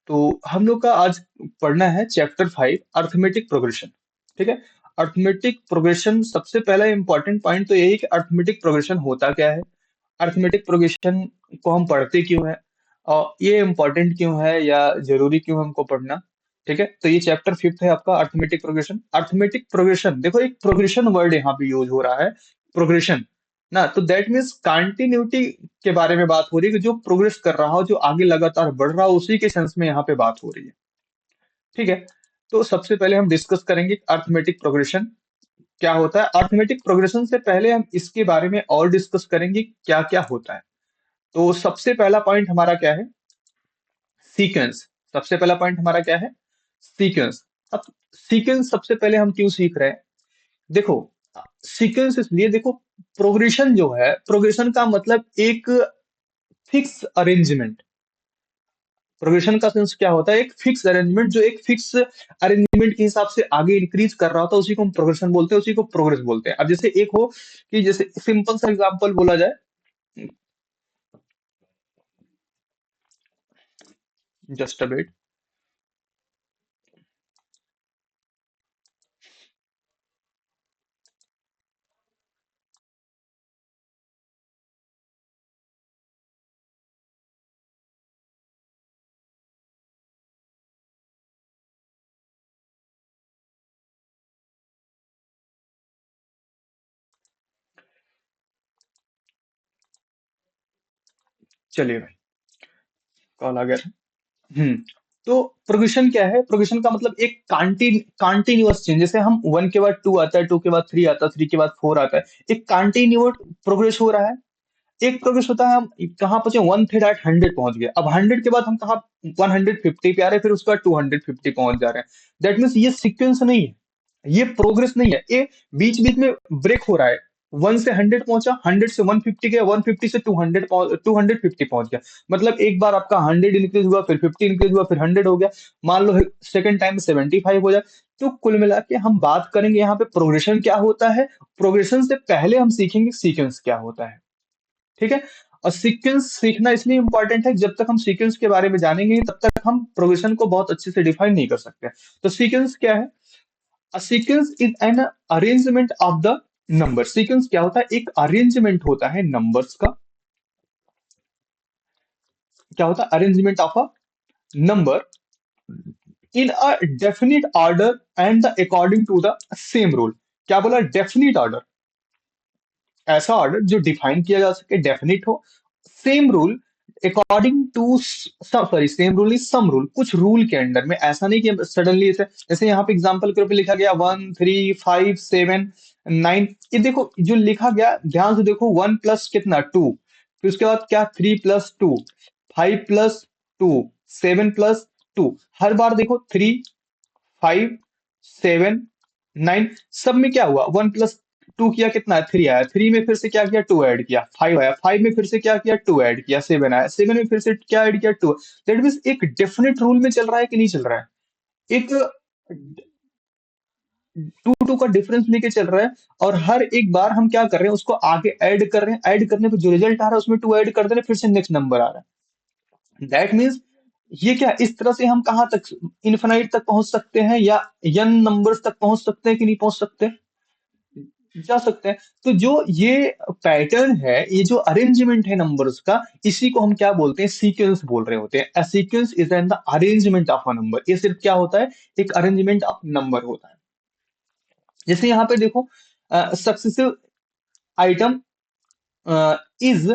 तो हम लोग का आज पढ़ना है चैप्टर 5 अर्थमेटिक प्रोग्रेशन। ठीक है। अर्थमेटिक प्रोग्रेशन सबसे पहला इंपॉर्टेंट पॉइंट तो यही कि अर्थमेटिक प्रोग्रेशन होता क्या है, अर्थमेटिक प्रोग्रेशन को हम पढ़ते क्यों है और ये इम्पोर्टेंट क्यों है या जरूरी क्यों है हमको पढ़ना। ठीक है, तो ये चैप्टर 5 है आपका अर्थमेटिक प्रोग्रेशन। अर्थमेटिक प्रोग्रेशन देखो, एक प्रोग्रेशन वर्ड यहाँ पे यूज हो रहा है, प्रोग्रेशन ना, तो दैट मीन्स कंटिन्यूटी के बारे में बात हो रही है कि जो प्रोग्रेस कर रहा हो, जो आगे लगातार बढ़ रहा हो, उसी के सेंस में यहाँ पे बात हो रही है। ठीक है, तो सबसे पहले हम डिस्कस करेंगे अर्थमेटिक प्रोग्रेशन क्या होता है। अर्थमेटिक प्रोग्रेशन से पहले हम इसके बारे में और डिस्कस करेंगे क्या क्या होता है। तो सबसे पहला पॉइंट हमारा क्या है, सीक्वेंस। सबसे पहला पॉइंट हमारा क्या है, सीक्वेंस। अब सीक्वेंस सबसे पहले हम क्यों सीख रहे हैं, देखो सीक्वेंस इसलिए, देखो प्रोग्रेशन जो है, प्रोग्रेशन का मतलब एक फिक्स अरेंजमेंट। प्रोग्रेशन का सेंस क्या होता है, एक फिक्स अरेंजमेंट, जो एक फिक्स अरेंजमेंट के हिसाब से आगे इंक्रीज कर रहा होता है, उसी को हम प्रोग्रेशन बोलते हैं, उसी को प्रोग्रेस बोलते हैं। अब जैसे एक हो कि जैसे सिंपल सा एग्जांपल बोला जाए, जस्ट अ बिट, चलिए भाई, कॉल आ गया था। हम्म। तो प्रोग्रेशन क्या है, प्रोग्रेशन का मतलब एक कंटिन्यूअस चेंज। जैसे हम 1 के बाद 2 आता है, 2 के बाद 3 आता है, 3 के बाद 4 आता है, एक कंटिन्यूअस प्रोग्रेस हो रहा है। एक प्रोग्रेस होता है, हम कहाँ पहुंचे, 1 थे डायरेक्ट 100 पहुंच गए, अब 100 के बाद हम कहाँ, 150 पे आ रहे हैं, फिर उसके बाद 250 पहुंच जा रहे हैं। दैट मीन्स ये सीक्वेंस नहीं है, ये प्रोग्रेस नहीं है, ये बीच बीच में ब्रेक हो रहा है। 1 से 100 पहुंचा, 100 से 150 गया, 150 से 250 पहुंच गया। मतलब एक बार आपका 100 इंक्रीज हुआ, फिर 50 इंक्रीज हुआ, फिर 100 हो गया। मान लो सेकंड टाइम 75 हो जाए। तो कुल मिला के हम बात करेंगे यहाँ पे प्रोग्रेशन क्या होता है। प्रोग्रेशन से पहले हम सीखेंगे सीक्वेंस क्या होता है। ठीक है। और सीक्वेंस सीखना इसलिए इंपॉर्टेंट है, जब तक हम सीक्वेंस के बारे में जानेंगे तब तक हम प्रोग्रेशन को बहुत अच्छे से डिफाइन नहीं कर सकते। तो सीक्वेंस क्या है, a sequence is an arrangement of the number. Sequence क्या होता है, एक अरेंजमेंट होता है नंबर्स का। क्या होता है, arrangement of a number in a definite order and the according to the same rule. क्या बोला, डेफिनिट ऑर्डर, ऐसा ऑर्डर जो डिफाइन किया जा सके, डेफिनिट हो, same rule according to, sorry same rule is some rule, कुछ रूल के अंडर में। ऐसा नहीं कि सडनली ऐसे, जैसे यहाँ पे एग्जांपल के रूप में लिखा गया 1 3 5 7 9। ये देखो जो लिखा गया, ध्यान से देखो, 1 प्लस कितना 2, फिर उसके बाद क्या 3 प्लस 2, 5 प्लस 2, 7 प्लस 2। हर बार देखो 3 5 7 9, सब में क्या हुआ, 1 प्लस 2 किया कितना, 3 आया, 3 में फिर से क्या किया, 2 ऐड किया, 5 आया, 5 में फिर से क्या किया, 2 ऐड किया, 7 आया, 7 में फिर से क्या ऐड किया, 2। दैट मीन्स एक डेफिनेट रूल में चल रहा है कि नहीं चल रहा है, एक 2 2 का डिफरेंस लेके चल रहा है। और हर एक बार हम क्या कर रहे हैं, उसको आगे ऐड कर रहे हैं, ऐड करने पे जो रिजल्ट आ रहा है उसमें 2 ऐड कर दे रहे हैं, फिर से नेक्स्ट नंबर आ रहा है। दैट मीन्स ये क्या, इस तरह से हम कहाँ तक, इन्फिनाइट तक पहुंच सकते हैं, या यन नंबर्स तक पहुंच सकते हैं कि नहीं पहुंच सकते, जा सकते हैं। तो जो ये पैटर्न है, ये जो अरेंजमेंट है नंबर्स का, इसी को हम क्या बोलते हैं, सीक्वेंस बोल रहे होते हैं। A sequence is an the arrangement of a number. ये सिर्फ क्या होता है, एक अरेंजमेंट ऑफ नंबर होता है। जैसे यहाँ पे देखो, successive item is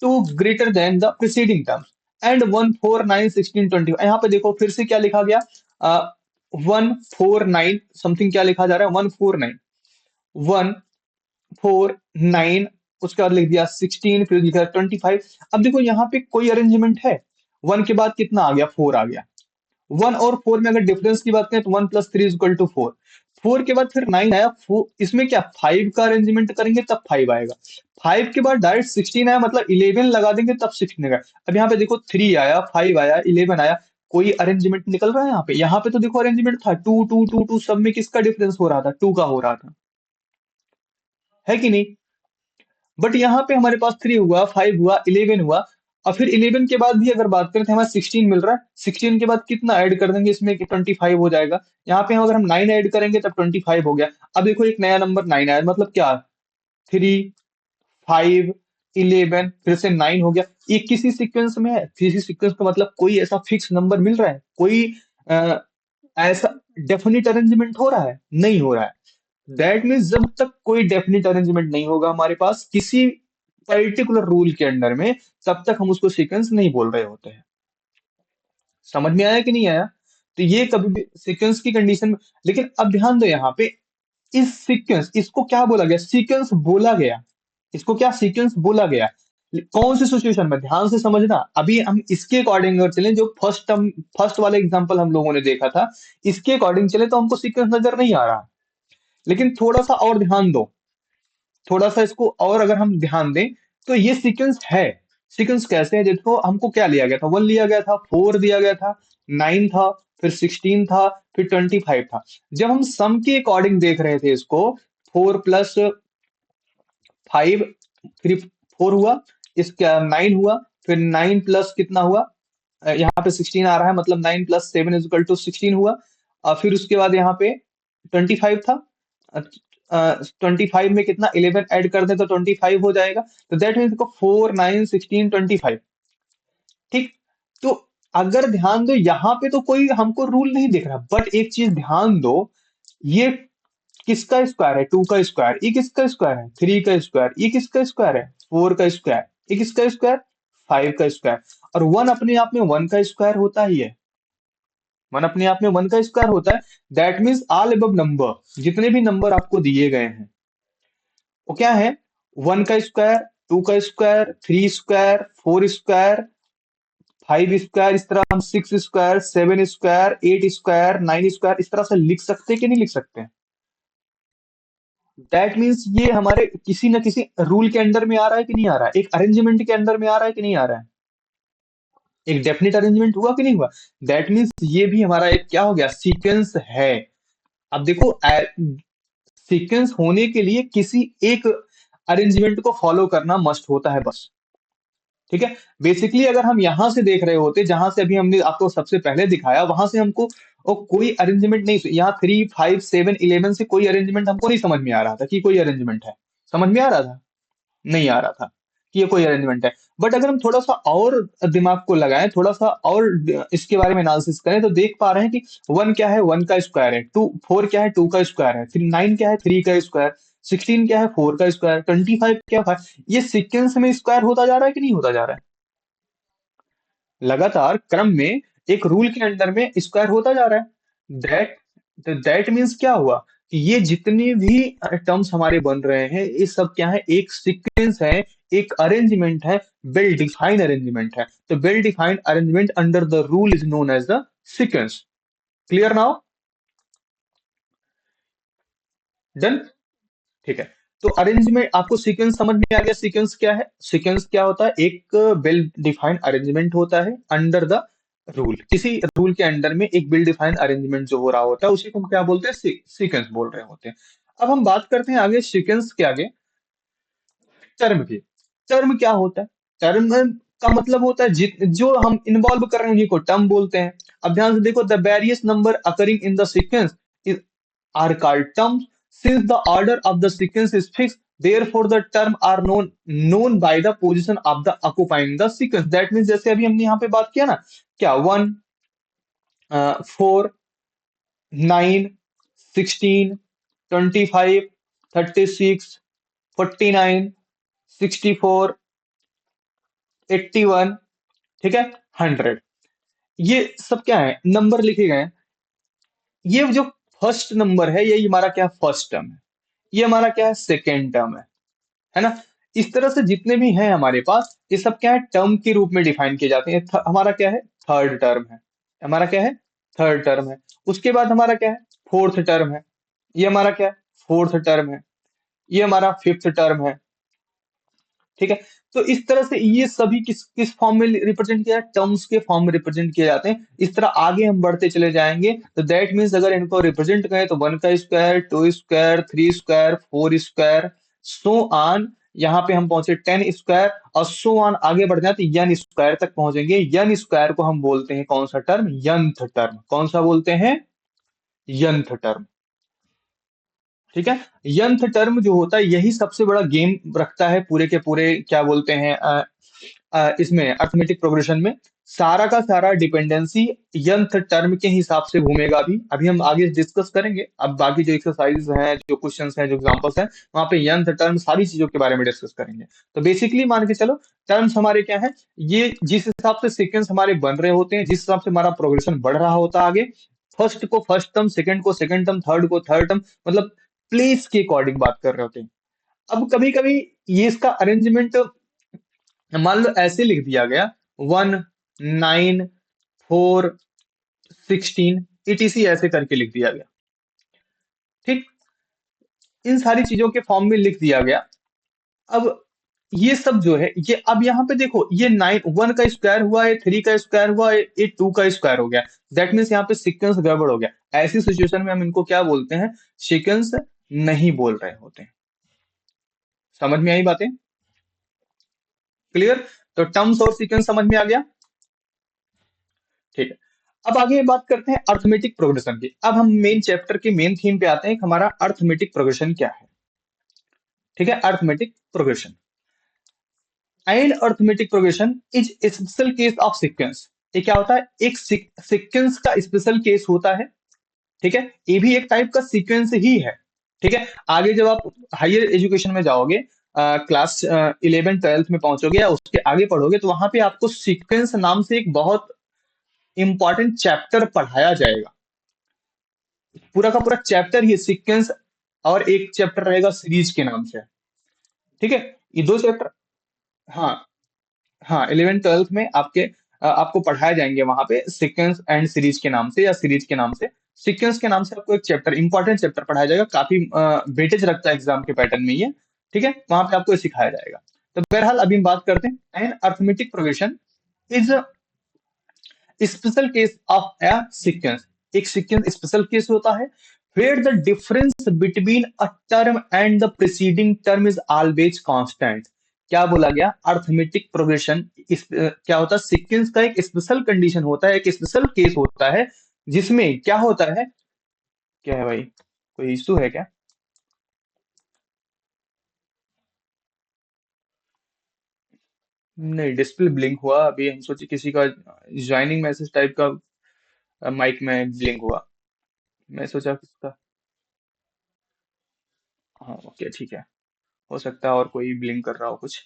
two greater than the preceding terms and 1 4 9 16 20। यहाँ पे देखो फिर से क्या लिखा गया, 1 4 9 समथिंग, क्या लिखा जा रहा है, 1 4 9, 1 4 9, उसके बाद लिख दिया 16, फिर लिखा 25। अब देखो यहाँ पे कोई अरेंजमेंट है, 1 के बाद कितना आ गया, 4 आ गया। 1 और 4 में अगर डिफरेंस की बात करें तो 1 + 3 = 4। 4 के बाद फिर 9 आया, इसमें क्या 5 का अरेंजमेंट करेंगे तब 5 आएगा। 5 के बाद डायरेक्ट 16 आया, मतलब 11 लगा देंगे तब 16 आएगा। अब यहाँ पे देखो 3 आया, 5 आया, 11 आया, कोई अरेंजमेंट निकल रहा है यहाँ पे। यहाँ पे तो देखो अरेंजमेंट था, 2 2 2 2, सब में किसका डिफरेंस हो रहा था, 2 का हो रहा था, है कि नहीं। बट यहाँ पे हमारे पास 3 हुआ, 5 हुआ, 11 हुआ, और फिर 11 के बाद भी अगर बात करें तो हमें 16 मिल रहा है। 16 के बाद कितना ऐड कर देंगे इसमें कि 25 हो जाएगा। यहाँ पे हम अगर हम 9 ऐड करेंगे तब 25 हो गया। अब देखो एक नया नंबर 9 आया, मतलब क्या, 3, 5, 11, फिर से 9 हो गया। ये किसी सीक्वेंस में है, किसी सीक्वेंस का मतलब कोई ऐसा फिक्स नंबर मिल रहा है, कोई अ, ऐसा डेफिनिट अरेंजमेंट हो रहा है, नहीं हो रहा है। दैट मीन्स जब तक कोई डेफिनिट अरेंजमेंट नहीं होगा हमारे पास किसी पर्टिकुलर रूल के अंडर में, तब तक हम उसको सीक्वेंस नहीं बोल रहे होते हैं। समझ में आया कि नहीं आया? तो ये कभी भी सीक्वेंस की कंडीशन में, लेकिन अब ध्यान दो यहाँ पे, इस सीक्वेंस, इसको क्या बोला गया, सीक्वेंस बोला गया। इसको क्या सीक्वेंस बोला गया? कौन सी सिचुएशन में, ध्यान से समझना। अभी हम इसके अकॉर्डिंग अगर चलें, जो फर्स्ट वाला एग्जांपल हम लोगों ने देखा था, इसके अकॉर्डिंग चले तो हमको सीक्वेंस नजर नहीं आ रहा। लेकिन थोड़ा सा और ध्यान दो, थोड़ा सा इसको और अगर हम ध्यान दें, तो ये सीक्वेंस है। सीक्वेंस कैसे है देखो, हमको क्या लिया गया था, 1 लिया गया था, 4 दिया गया था, 9 था, फिर 16 था, फिर 25 था। जब हम सम के अकॉर्डिंग देख रहे थे इसको, 4 + 5, फिर 4 हुआ, इसका 9 हुआ, फिर 9 प्लस कितना हुआ, यहाँ पे 16 आ रहा है, मतलब 9 + 7 = 16 हुआ। फिर उसके बाद यहाँ पे 25 था। 25 में कितना, 11 ऐड कर दे तो 25 हो जाएगा। तो दैट मीन्स 4, 9, 16, 25। ठीक। तो अगर ध्यान दो यहाँ पे तो कोई हमको रूल नहीं दिख रहा, बट एक चीज ध्यान दो, ये किसका स्क्वायर है, 2 का स्क्वायर, ये किसका स्क्वायर है, 3 का स्क्वायर, ये किसका स्क्वायर है, 4 का स्क्वायर, ये किसका स्क्वायर, 5 का स्क्वायर। और 1 अपने आप में 1 का स्क्वायर होता ही है। 1 अपने आप में 1 का स्क्वायर होता है। That means all above number, जितने भी नंबर आपको दिए गए हैं, वो क्या है, 1 का स्क्वायर, 2 का स्क्वायर, 3 स्क्वायर, 4 स्क्वायर, 5 स्क्वायर, इस तरह हम 6 स्क्वायर, 7 स्क्वायर, 8 स्क्वायर, 9 स्क्वायर, इस तरह से लिख सकते हैं कि नहीं लिख सकते? दैट मीन्स ये हमारे किसी न किसी रूल के अंडर में आ रहा है कि नहीं आ रहा है, एक अरेंजमेंट के अंडर में आ रहा है कि नहीं आ रहा है, एक डेफिनेट अरेंजमेंट हुआ कि नहीं हुआ। दैट मीन्स ये भी हमारा एक क्या हो गया, सीक्वेंस है। अब देखो, सीक्वेंस होने के लिए किसी एक अरेंजमेंट को फॉलो करना मस्ट होता है बस। ठीक है। बेसिकली अगर हम यहां से देख रहे होते, जहां से अभी हमने आपको सबसे पहले दिखाया, वहां से हमको कोई अरेंजमेंट नहीं, यहाँ 3, 5, 7, 11 से कोई अरेंजमेंट हमको नहीं समझ में आ रहा था कि कोई अरेंजमेंट है। समझ में आ रहा था, नहीं आ रहा था कि ये कोई अरेंजमेंट है। बट अगर हम थोड़ा सा और दिमाग को लगाएं, थोड़ा सा और इसके बारे में एनालिसिस करें, तो देख पा रहे हैं कि 1 क्या है, 1 का स्क्वायर है, 4 क्या है, 2 का स्क्वायर है, फिर 9 क्या है, 3 का स्क्वायर, 16 क्या है, 4 का स्क्वायर, 25 क्या है, 5। ये सीक्वेंस में स्क्वायर होता जा रहा है कि नहीं होता जा रहा है, लगातार क्रम में एक रूल के अंडर में स्क्वायर होता जा रहा है। दैट मीन्स क्या हुआ, कि ये जितने भी टर्म्स हमारे बन रहे हैं, ये सब क्या है, एक सीक्वेंस है, एक अरेंजमेंट है, वेल डिफाइंड अरेंजमेंट है। तो well defined arrangement under the rule is known as the sequence. Clear now? Done. ठीक है। तो अरेंजमेंट, आपको सीक्वेंस समझ में आ गया, सीक्वेंस क्या है, सीक्वेंस क्या होता है, एक वेल डिफाइंड अरेंजमेंट होता है अंडर द रूल, किसी रूल के अंडर में एक वेल डिफाइंड अरेंजमेंट जो हो रहा होता है, उसी को हम क्या बोलते हैं, सीक्वेंस बोल रहे होते हैं। अब हम बात करते हैं आगे सीक्वेंस के आगे, टर्म की। टर्म क्या होता है, टर्म का मतलब होता है जो हम इन्वॉल्व कर रहे हैं उन्हीं को टर्म बोलते हैं। अब ध्यान से देखो, the various number occurring in the sequence are called terms. Since the order of the sequence is fixed, therefore the term are known by the position of the occupying the sequence. That means जैसे अभी हमने यहाँ पे बात किया ना, क्या 1, 4, 9, 16, 25, 36, 49, 64, 81, ठीक है, 100, ये सब क्या है, नंबर लिखे गए हैं। ये जो फर्स्ट नंबर है, ये हमारा क्या, फर्स्ट टर्म है। ये हमारा क्या है, सेकेंड टर्म है ना। इस तरह से जितने भी हैं हमारे पास, ये सब क्या है, टर्म के रूप में डिफाइन किए जाते हैं। हमारा क्या है, थर्ड टर्म है, हमारा क्या है, थर्ड टर्म है। उसके बाद हमारा क्या है, फोर्थ टर्म है, ये हमारा क्या है, फोर्थ टर्म है। ये हमारा फिफ्थ टर्म है। ठीक है। तो इस तरह से ये सभी किस किस फॉर्म में रिप्रेजेंट किया है, टर्म्स के फॉर्म में रिप्रेजेंट किए जाते हैं। इस तरह आगे हम बढ़ते चले जाएंगे, तो दैट मीन्स अगर इनको रिप्रेजेंट करें तो 1 का square, 2 square, 3 square, 4 square, so on. यहाँ पे हम पहुंचे 10 स्क्वायर और सो ऑन आगे बढ़ जाए तो n स्क्वायर तक पहुंचेंगे। n स्क्वायर को हम बोलते हैं कौन सा टर्म? nth term. कौन सा बोलते हैं? nth term. ठीक है। nth टर्म जो होता है यही सबसे बड़ा गेम रखता है पूरे के पूरे, क्या बोलते हैं, इसमें अर्थमेटिक प्रोग्रेशन में सारा का सारा डिपेंडेंसी nth टर्म के हिसाब से घूमेगा। अभी हम आगे डिस्कस करेंगे। अब बाकी जो एक्सरसाइज हैं, जो क्वेश्चंस हैं, जो एग्जांपल्स हैं, वहां पे nth टर्म सारी चीजों के बारे में डिस्कस करेंगे। तो बेसिकली मान के चलो टर्म्स हमारे क्या है, ये जिस हिसाब से सीक्वेंस हमारे बन रहे होते हैं, जिस हिसाब से हमारा प्रोग्रेशन बढ़ रहा होता है आगे, फर्स्ट को फर्स्ट टर्म, सेकंड को सेकंड टर्म, थर्ड को थर्ड टर्म, मतलब प्लेस के अकॉर्डिंग बात कर रहे होते हैं। अब कभी कभी ये इसका अरेंजमेंट मान लो ऐसे लिख दिया गया, 1, 9, 4, 16 etc ऐसे करके लिख दिया गया। ठीक, इन सारी चीजों के फॉर्म में लिख दिया गया। अब ये सब जो है, ये अब यहाँ पे देखो, ये 1 का स्क्वायर हुआ है, 3 का स्क्वायर हुआ है, ये 2 का स्क्वायर हो गया। दैट मीन्स यहाँ पे सीक्वेंस गड़बड़ हो गया। ऐसी सिचुएशन में हम इनको क्या बोलते हैं? सीक्वेंस नहीं बोल रहे होते हैं। समझ में आई बातें? क्लियर? तो टर्म्स और सीक्वेंस समझ में आ गया। ठीक है। अब आगे बात करते हैं अर्थमेटिक प्रोग्रेशन की। अब हम मेन चैप्टर के मेन थीम पे आते हैं कि हमारा अर्थमेटिक प्रोग्रेशन क्या है। ठीक है, arithmetic progression and arithmetic progression is special case of sequence. ये क्या होता है? एक सीक्वेंस का स्पेशल केस होता है। ठीक है, ये भी एक टाइप का सीक्वेंस ही है। ठीक है, आगे जब आप हायर एजुकेशन में जाओगे, क्लास 11 12 में पहुंचोगे या उसके आगे पढ़ोगे, तो वहां पे आपको सीक्वेंस नाम से एक बहुत इंपॉर्टेंट चैप्टर पढ़ाया जाएगा। पूरा का पूरा चैप्टर ही सीक्वेंस, और एक चैप्टर रहेगा सीरीज के नाम से। ठीक है, ये दो चैप्टर। हाँ, हाँ, 11 12 में आपको पढ़ाए जाएंगे वहां पे सीक्वेंस एंड सीरीज के नाम से, या सीरीज के नाम से, सीक्वेंस के नाम से आपको एक चैप्टर, इंपॉर्टेंट चैप्टर पढ़ाया जाएगा। काफी वेटेज रखता है एग्जाम के पैटर्न में ये। ठीक है, वहां पे आपको ये सिखाया जाएगा। तो बहरहाल अभी हम बात करते हैं an arithmetic progression is special case of a sequence. एक सीक्वेंस स्पेशल केस होता है where the difference between a term and the preceding term is always constant। क्या बोला गया? अर्थमेटिक प्रोग्रेशन क्या होता है? सीक्वेंस का एक स्पेशल कंडीशन होता है, एक स्पेशल केस होता है, जिसमें क्या होता है? क्या है भाई, कोई इशू है क्या? नहीं, डिस्प्ले ब्लिंक हुआ अभी, हम सोचे किसी का ज्वाइनिंग मैसेज टाइप का माइक में ब्लिंक हुआ। मैं सोचा किसका। हाँ, ओके, ठीक है। हो सकता है और कोई ब्लिंक कर रहा हो कुछ।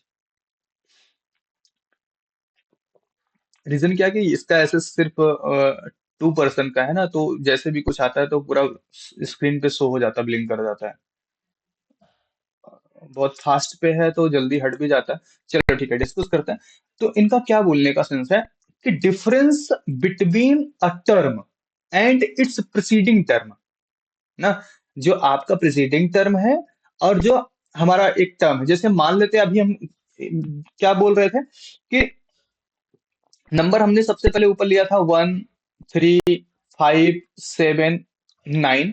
रीजन क्या है कि इसका ऐसे सिर्फ 2% का है ना, तो जैसे भी कुछ आता है तो पूरा स्क्रीन पे शो हो जाता है, ब्लिंक कर जाता है। बहुत फास्ट पे है तो जल्दी हट भी जाता है। चलो ठीक है, डिस्कस करते हैं। तो इनका क्या बोलने का सेंस है कि difference between a term and its preceding term ना, जो आपका प्रीसीडिंग टर्म है और जो हमारा एक टर्म है, जैसे मान लेते हैं अभी हम क्या बोल रहे थे कि नंबर हमने सबसे पहले ऊपर लिया था 1, 3, 5, 7, 9।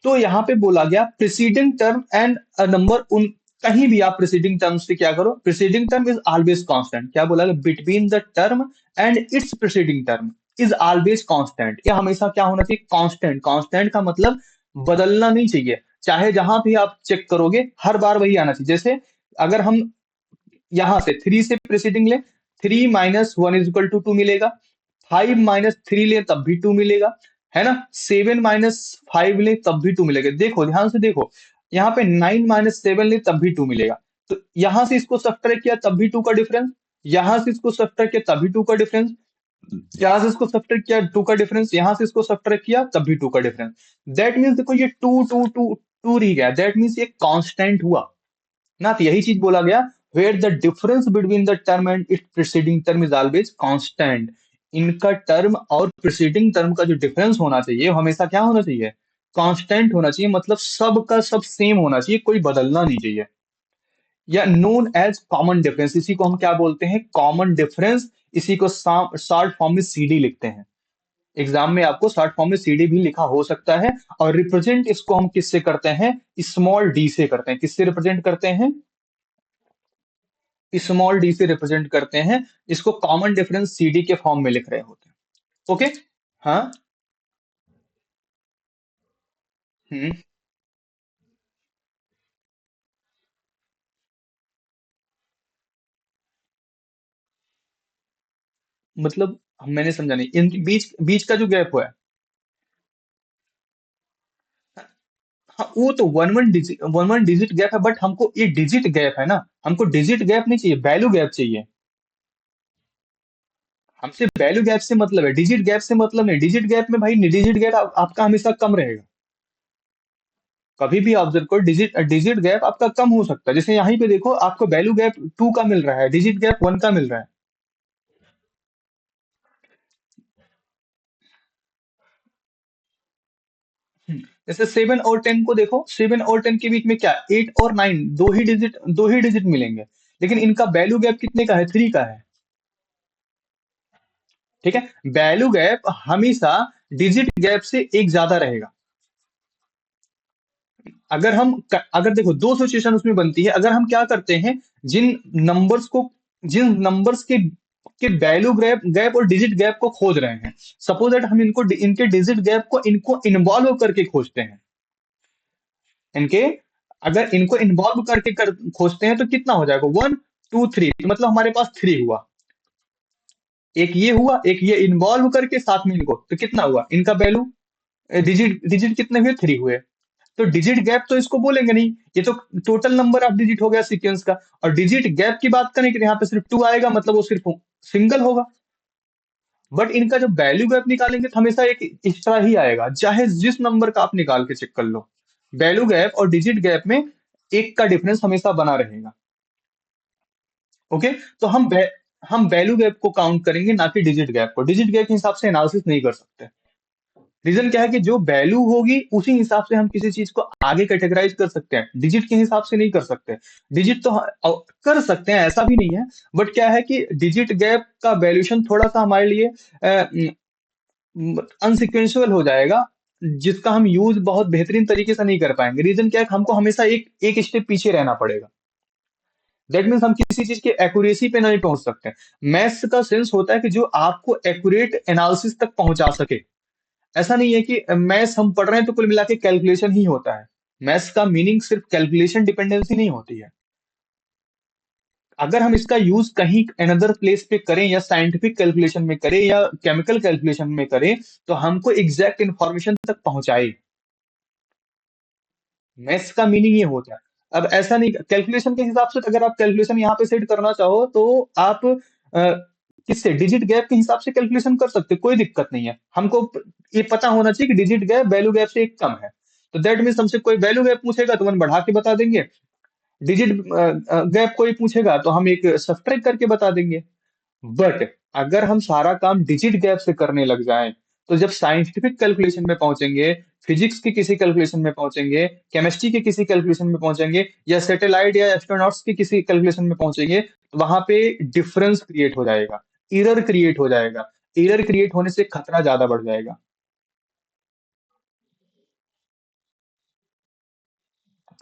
तो यहाँ पे बोला गया preceding term and a number, उन कहीं भी आप प्रीसीडिंग टर्म से क्या करो, preceding term is always constant. क्या बोला गया? Between the term and its preceding term is always constant. ये हमेशा क्या होना चाहिए? कांस्टेंट। कांस्टेंट का मतलब बदलना नहीं चाहिए। चाहे जहां भी आप चेक करोगे हर बार वही आना चाहिए। जैसे अगर हम यहां से 3 से प्रीसीडिंग ले, 3 - 1 = 2 मिलेगा। 5 - 3 ले तब भी 2 मिलेगा, है ना। 7 - 5 ले तब भी 2 मिलेगा। देखो ध्यान से देखो, यहाँ पे 9 - 7 ले तब भी 2 मिलेगा। तो यहां से इसको सब्ट्रैक्ट किया तब भी 2 का डिफरेंस, यहां से इसको सब्ट्रैक्ट किया तब भी 2 का डिफरेंस, यहां से इसको सब्ट्रैक्ट किया 2 का डिफरेंस, यहां से इसको सब्ट्रैक्ट किया तब भी 2 का डिफरेंस। दैट मीन्स देखो ये 2 रह गया, दैट मीन्स ये कांस्टेंट हुआ ना। तो यही चीज बोला गया, where the difference between the term and its preceding term is always constant. इनका टर्म और प्रीसीडिंग टर्म का जो डिफरेंस होना चाहिए वो हमेशा क्या होना चाहिए? कांस्टेंट होना चाहिए, मतलब सब का सब सेम होना चाहिए, कोई बदलना नहीं चाहिए। या नोन एज कॉमन डिफरेंस, इसी को हम क्या बोलते हैं? Common difference. इसी को शॉर्ट फॉर्म में सीडी लिखते हैं। एग्जाम में आपको शॉर्ट फॉर्म में सीडी भी लिखा हो सकता है। और रिप्रेजेंट इसको हम किससे करते हैं? स्मॉल डी से करते हैं। किससे रिप्रेजेंट करते हैं? स्मॉल डी से रिप्रेजेंट करते हैं, इसको कॉमन डिफरेंस सीडी के फॉर्म में लिख रहे होते हैं। ओके। हाँ। हम्म। मतलब मैंने समझा नहीं, इनके बीच बीच का जो गैप हुआ है। हाँ, वो तो वन वन डिजिट गैप है, बट हमको ये डिजिट गैप है ना, हमको डिजिट गैप नहीं चाहिए, वैल्यू गैप चाहिए। हमसे वैल्यू गैप से मतलब है, डिजिट गैप से मतलब नहीं। डिजिट गैप में भाई, डिजिट गैप आपका हमेशा कम रहेगा। कभी भी ऑब्जर्व करो, डिजिट डिजिट गैप आपका कम हो सकता है। जैसे यहीं पे देखो, आपको वैल्यू गैप 2 का मिल रहा है, डिजिट गैप 1 का मिल रहा है। जैसे 7 और 10 को देखो, 7 और 10 के बीच में क्या, 8 और 9, दो ही डिजिट मिलेंगे। लेकिन इनका वैल्यू गैप कितने का है, 3 का है। ठीक है। वैल्यू गैप हमेशा डिजिट गैप से एक ज्यादा रहेगा। अगर देखो, दो सिचुएशन उसमें बनती है। अगर हम क्या करते हैं, जिन नंबर्स को जिन नंबर्स के वैल्यू गैप गैप और डिजिट गैप को खोज रहे हैं, सपोज दैट हम इनके डिजिट गैप को इनको इन्वॉल्व करके खोजते हैं। इनके अगर इनको इन्वॉल्व करके खोजते हैं तो कितना हो जाएगा, 1 2 3, मतलब हमारे पास 3 हुआ। एक ये हुआ, एक ये इन्वॉल्व करके साथ में इनको, तो कितना हुआ इनका वैल्यू, डिजिट डिजिट कितने हुए, 3 हुए। तो डिजिट गैप तो इसको बोलेंगे नहीं, ये तो टोटल नंबर ऑफ डिजिट हो गया सीक्वेंस का। और डिजिट गैप की बात करें कि यहाँ पे सिर्फ 2 आएगा, मतलब वो सिर्फ सिंगल होगा। बट इनका जब वैल्यू गैप निकालेंगे तो हमेशा एक एक्स्ट्रा ही आएगा, चाहे जिस नंबर का आप निकाल के चेक कर लो। वैल्यू गैप और डिजिट गैप में एक का डिफरेंस हमेशा बना रहेगा। ओके। तो हम वैल्यू गैप को काउंट करेंगे, ना कि डिजिट गैप को। डिजिट गैप के हिसाब से एनालिसिस नहीं कर सकते। रीजन क्या है कि जो वैल्यू होगी उसी हिसाब से हम किसी चीज को आगे कैटेगराइज कर सकते हैं, डिजिट के हिसाब से नहीं कर सकते। डिजिट तो कर सकते हैं, ऐसा भी नहीं है। बट क्या है कि डिजिट गैप का वैल्यूएशन थोड़ा सा हमारे लिए अनसिक्वेंशियल हो जाएगा, जिसका हम यूज बहुत बेहतरीन तरीके से नहीं कर पाएंगे। रीजन क्या है कि हमको हमेशा एक एक स्टेप पीछे रहना पड़ेगा। दैट मीन्स हम किसी चीज की एक्यूरेसी पे नहीं पहुंच सकते। मैथ्स का सेंस होता है कि जो आपको एक्यूरेट एनालिसिस तक पहुंचा सके। ऐसा नहीं है कि मैथ्स हम पढ़ रहे हैं तो कुल मिला के कैलकुलेशन ही होता है। मैथ्स का मीनिंग सिर्फ कैलकुलेशन डिपेंडेंसी नहीं होती है। अगर हम इसका यूज कहीं अनदर प्लेस पे करें, या साइंटिफिक कैलकुलेशन में करें, या केमिकल कैलकुलेशन में करें, तो हमको एग्जैक्ट इंफॉर्मेशन तक पहुंचाए। मैथ्स का मीनिंग ये होता है। अब ऐसा नहीं, कैलकुलेशन के हिसाब से अगर आप कैलकुलेशन यहाँ पे सेट करना चाहो तो आप किससे, डिजिट गैप के हिसाब से कैलकुलेशन कर सकते हो, कोई दिक्कत नहीं है। हमको ये पता होना चाहिए कि डिजिट गैप वैल्यू गैप से एक कम है। तो दैट मीन्स हमसे कोई वैल्यू गैप पूछेगा तो 1 बढ़ा के बता देंगे। डिजिट गैप कोई पूछेगा तो हम एक सब्ट्रैक्ट करके बता देंगे। बट अगर हम सारा काम डिजिट गैप से करने लग जाएं, तो जब साइंटिफिक कैलकुलेशन में पहुंचेंगे, फिजिक्स के किसी कैलकुलेशन में पहुंचेंगे, केमिस्ट्री के किसी कैलकुलेशन में पहुंचेंगे, या सैटेलाइट या एस्ट्रोनॉट्स के किसी कैलकुलेशन में पहुंचेंगे, तो वहां पे डिफरेंस क्रिएट हो जाएगा, एरर क्रिएट हो जाएगा। एरर क्रिएट होने से खतरा ज्यादा बढ़ जाएगा।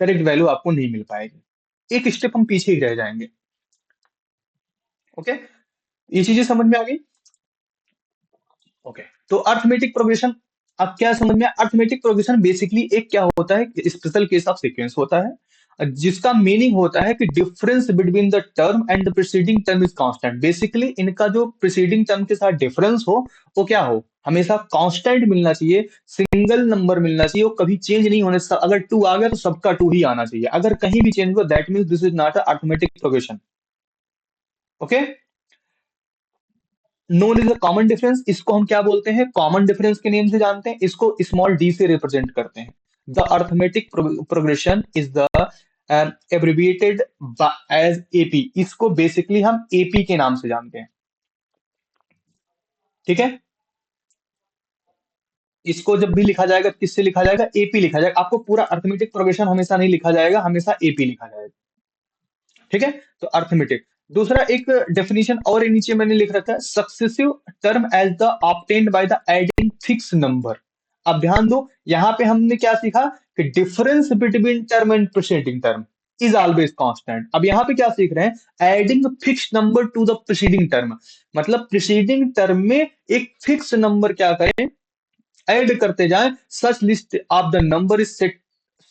करेक्ट वैल्यू आपको नहीं मिल पाएगी, एक स्टेप हम पीछे ही रह जाएंगे। ओके। ये चीजें समझ में आ गई। ओके। तो अर्थमेटिक प्रोग्रेशन, अब क्या समझ में, अर्थमेटिक प्रोग्रेशन बेसिकली एक क्या होता है, स्पेशल केस ऑफ सीक्वेंस होता है, जिसका मीनिंग होता है कि difference between the term and the preceding term is constant. Basically इनका जो प्रीसीडिंग टर्म के साथ डिफरेंस हो, वो क्या हो, हमेशा कांस्टेंट मिलना चाहिए, सिंगल नंबर मिलना चाहिए, वो कभी चेंज नहीं होने। अगर 2 आ गया तो सबका 2 ही आना चाहिए। अगर कहीं भी चेंज हुआ, that means this is not a arithmetic progression. Okay. Known is a common difference, इसको हम क्या बोलते हैं, कॉमन डिफरेंस के नेम से जानते हैं, इसको स्मॉल डी से रिप्रेजेंट करते हैं। The arithmetic progression is the abbreviated as AP, इसको बेसिकली हम एपी के नाम से जानते हैं। ठीक है। इसको जब भी लिखा जाएगा, किससे लिखा जाएगा, एपी लिखा जाएगा। आपको पूरा अर्थमेटिक प्रोग्रेशन हमेशा नहीं लिखा जाएगा, हमेशा एपी लिखा जाएगा। ठीक है। तो अर्थमेटिक। दूसरा एक डेफिनेशन और नीचे मैंने लिख रखा है, successive term as the obtained by the adding fix number. अब ध्यान दो, यहां पे हमने क्या सीखा कि difference between term and preceding term, is always constant. अब यहाँ पे क्या सीख रहे हैं, adding fix number to the preceding term, मतलब प्रीसीडिंग टर्म में एक फिक्स नंबर क्या करें, ऐड करते जाएं। Such list of the number is set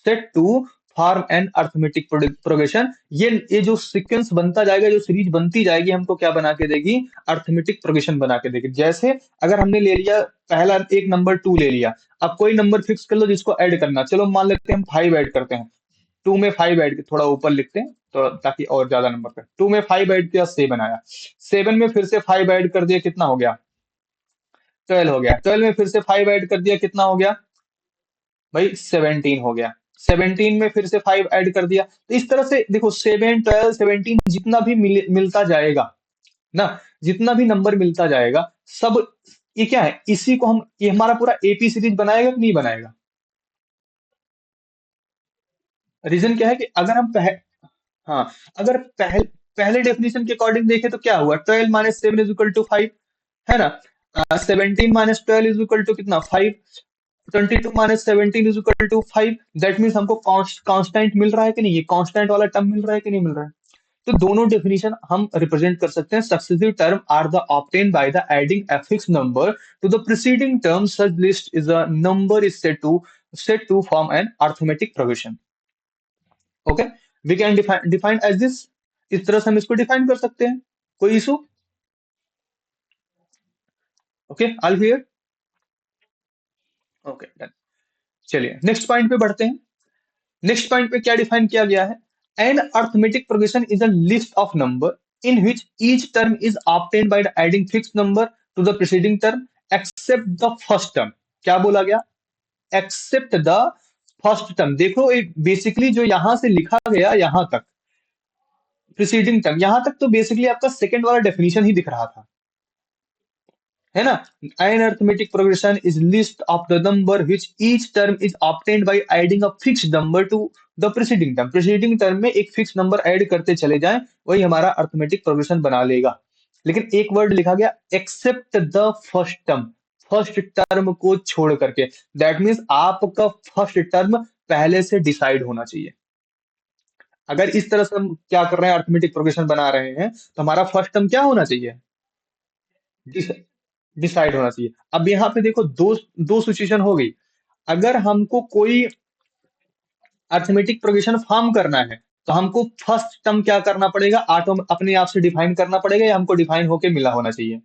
set to form an arithmetic progression. ये जो सीक्वेंस बनता जाएगा, जो सीरीज बनती जाएगी, हमको क्या बना के देगी, अर्थमेटिक प्रोग्रेशन बना के देगी। जैसे अगर हमने ले लिया पहला एक नंबर 2 ले लिया, अब कोई नंबर फिक्स कर लो जिसको ऐड करना, चलो मान लेते हैं हम 5 ऐड करते हैं। 2 में 5 ऐड के थोड़ा ऊपर लिखते हैं तो ताकि और ज्यादा नंबर कर, 2 में 5 ऐड किया 7 आया, 7 में फिर से 5 ऐड कर दिया, कितना हो गया, 12 हो गया, 12 में फिर से 5 ऐड कर दिया, कितना हो गया भाई, 17 हो गया, 17 में फिर से 5 ऐड कर दिया। तो इस तरह से देखो 7 12 17 जितना भी मिलता जाएगा ना, जितना भी नंबर मिलता जाएगा सब, ये क्या है, इसी को हम, ये हमारा पूरा एपी सीरीज बनाएगा कि नहीं बनाएगा। रीजन क्या है कि अगर हम हाँ, अगर पहले डेफिनेशन के अकॉर्डिंग देखें तो क्या हुआ, 12 - 7 = 5, है ना। 17 - 12 इज इक्वल टू कितना, 5। 22 - 17 = 5। दैट मीन्स हमको कांस्टेंट मिल रहा है कि नहीं, ये कांस्टेंट वाला टर्म मिल रहा है कि नहीं मिल रहा है। तो दोनों डेफिनेशन हम रिप्रेजेंट कर सकते हैं। Successive term are the obtain by the adding a fixed number to the preceding term, such list is a number is set to form an arithmetic progression। Okay, we can define as this, इस तरह से हम इसको define कर सकते हैं। कोई issue? Okay, all clear. Okay done. चलिए नेक्स्ट पॉइंट पे बढ़ते हैं। नेक्स्ट पॉइंट पे क्या डिफाइन किया गया है, an arithmetic progression is a list of number in which each term is obtain by adding fix number to the preceding term except the first term. क्या बोला गया, एक्सेप्ट द फर्स्ट टर्म। देखो basically जो यहां से लिखा गया यहां तक प्रीसीडिंग टर्म, यहां तक तो बेसिकली आपका सेकंड वाला डेफिनेशन ही दिख रहा था, है ना। An arithmetic progression is list of the number which each term is obtained by adding a fixed number to the preceding term. Preceding term में एक फिक्स नंबर ऐड करते चले जाएं, वही हमारा अर्थमेटिक प्रोग्रेशन बना लेगा। लेकिन एक वर्ड लिखा गया, except the first term, first term को छोड़ करके। दैट मीन्स आपका फर्स्ट टर्म पहले से डिसाइड होना चाहिए। अगर इस तरह से हम क्या कर रहे हैं, अर्थमेटिक प्रोग्रेशन बना रहे हैं, तो हमारा फर्स्ट टर्म क्या होना चाहिए, डिसाइड होना चाहिए। अब यहाँ पे देखो दो दो सिचुएशन हो गई। अगर हमको कोई अर्थमेटिक प्रोग्रेशन फॉर्म करना है, तो हमको फर्स्ट टर्म क्या करना पड़ेगा, ऑटो अपने आप से डिफाइन करना पड़ेगा, या हमको डिफाइन होके मिला होना चाहिए।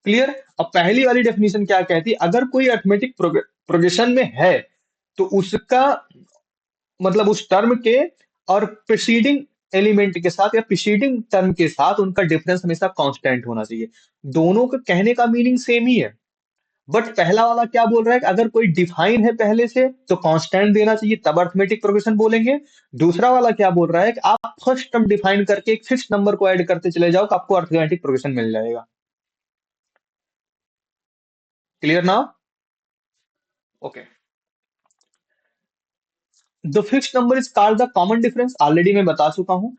क्लियर। अब पहली वाली डेफिनेशन क्या कहती है, अगर कोई अर्थमेटिक प्रोग्रेशन में है तो उसका मतलब उस टर्म के और प्रीसीडिंग एलिमेंट के साथ या प्रीसीडिंग टर्म के साथ उनका डिफरेंस हमेशा कांस्टेंट होना चाहिए। दोनों का कहने का मीनिंग सेम ही है, बट पहला वाला क्या बोल रहा है कि अगर कोई डिफाइन है पहले से तो कांस्टेंट देना चाहिए, तब अर्थमेटिक प्रोग्रेशन बोलेंगे। दूसरा वाला क्या बोल रहा है कि आप फर्स्ट टर्म डिफाइन करके एक फिक्स नंबर को ऐड करते चले जाओ, तो आपको अर्थमेटिक प्रोग्रेशन मिल जाएगा। क्लियर ना। Okay, the fix number is called the common difference, already मैं बता चुका हूं।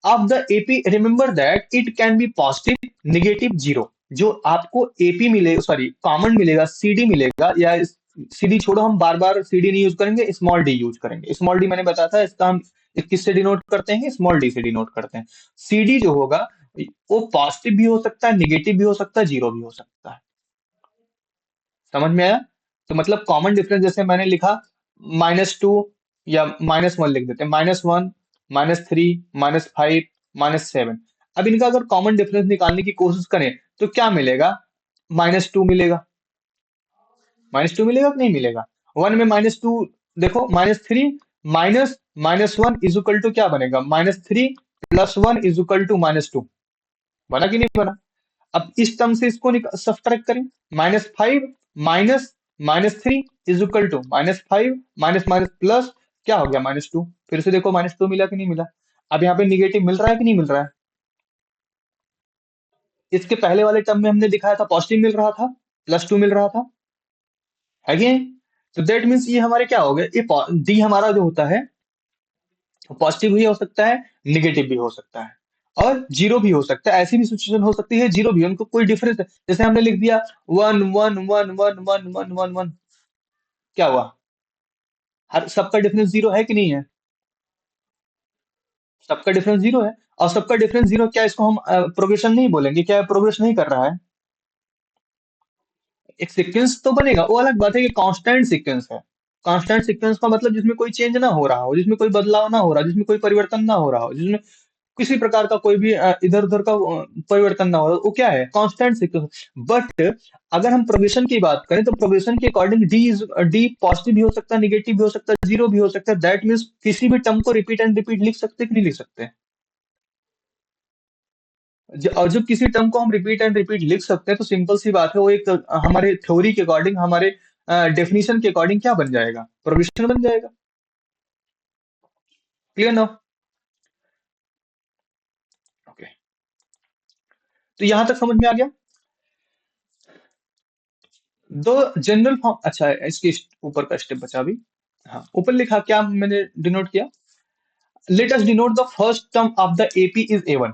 Of the AP remember that it can be positive negative zero. जो आपको एपी मिलेगा, सॉरी कॉमन मिलेगा, सीडी मिलेगा, या सीडी छोड़ो, हम बार बार सीडी नहीं यूज करेंगे, स्मॉल डी यूज करेंगे। स्मॉल डी मैंने बताया था, इसका हम किससे डिनोट करते हैं, स्मॉल डी से डिनोट करते हैं। सीडी जो होगा वो पॉजिटिव भी हो सकता है, निगेटिव भी हो सकता है, जीरो भी हो सकता है। समझ में आया। तो मतलब कॉमन डिफरेंस जैसे मैंने लिखा -2 या -1 लिख देते हैं, -1 -3 -5 -7। अब इनका अगर कॉमन डिफरेंस निकालने की कोशिश करें तो क्या मिलेगा, -2 मिलेगा। -2 मिलेगा कि नहीं मिलेगा। 1 में -2, देखो -3 माइनस -1 इज इक्वल टू क्या बनेगा, -3 + 1 इज इक्वल टू -2। बना कि नहीं बना। अब इस टर्म से इसको सब्ट्रैक्ट करें, -5 minus -3 is equal to -5 minus minus plus क्या हो गया, -2। फिर से देखो -2 मिला कि नहीं मिला। अब यहाँ पे निगेटिव मिल रहा है कि नहीं मिल रहा है। इसके पहले वाले टर्म में हमने दिखाया था पॉजिटिव मिल रहा था, +2 मिल रहा था, है कि नहीं? तो दैट मीन्स ये हमारे क्या हो गए, ये डी हमारा जो होता है पॉजिटिव भी हो सकता है, निगेटिव भी हो सकता है, और जीरो भी हो सकता है। ऐसी भी सिचुएशन हो सकती है जीरो भी, उनको कोई डिफरेंस है। जैसे हमने लिख दिया 1 1 1 1 1 1 1, क्या हुआ, हर सबका डिफरेंस जीरो है कि नहीं है। सबका डिफरेंस जीरो है, और सबका डिफरेंस जीरो, क्या इसको हम प्रोग्रेशन नहीं बोलेंगे? क्या प्रोग्रेस नहीं कर रहा है? एक सीक्वेंस तो बनेगा, वो अलग बात है कि कांस्टेंट सीक्वेंस है। कांस्टेंट सीक्वेंस का मतलब जिसमें कोई चेंज ना हो रहा हो, जिसमें कोई बदलाव ना हो रहा, जिसमें कोई परिवर्तन ना हो रहा हो, जिसमें किसी प्रकार का कोई भी इधर उधर का परिवर्तन ना हो, वो क्या है? Constant sequence. बट अगर हम प्रोग्रेशन की बात करें, तो प्रोग्रेशन के अकॉर्डिंग डी पॉजिटिव भी हो सकता है, निगेटिव भी हो सकता है, जीरो भी हो सकता है। दैट मीन्स किसी भी टर्म को रिपीट एंड रिपीट लिख सकते हैं कि नहीं लिख सकते? और जब किसी टर्म को हम रिपीट एंड रिपीट लिख सकते हैं, तो सिंपल सी बात है, वो एक हमारे थ्योरी के अकॉर्डिंग, हमारे डेफिनेशन के अकॉर्डिंग क्या बन जाएगा? प्रोग्रेशन बन जाएगा। क्लियर ना? ओके, तो यहां तक समझ में आ गया। दो जनरल फॉर्म, अच्छा इसके ऊपर का स्टेप बचा अभी। हाँ, ऊपर लिखा क्या मैंने डिनोट किया? Let us denote the first term of the AP is A1.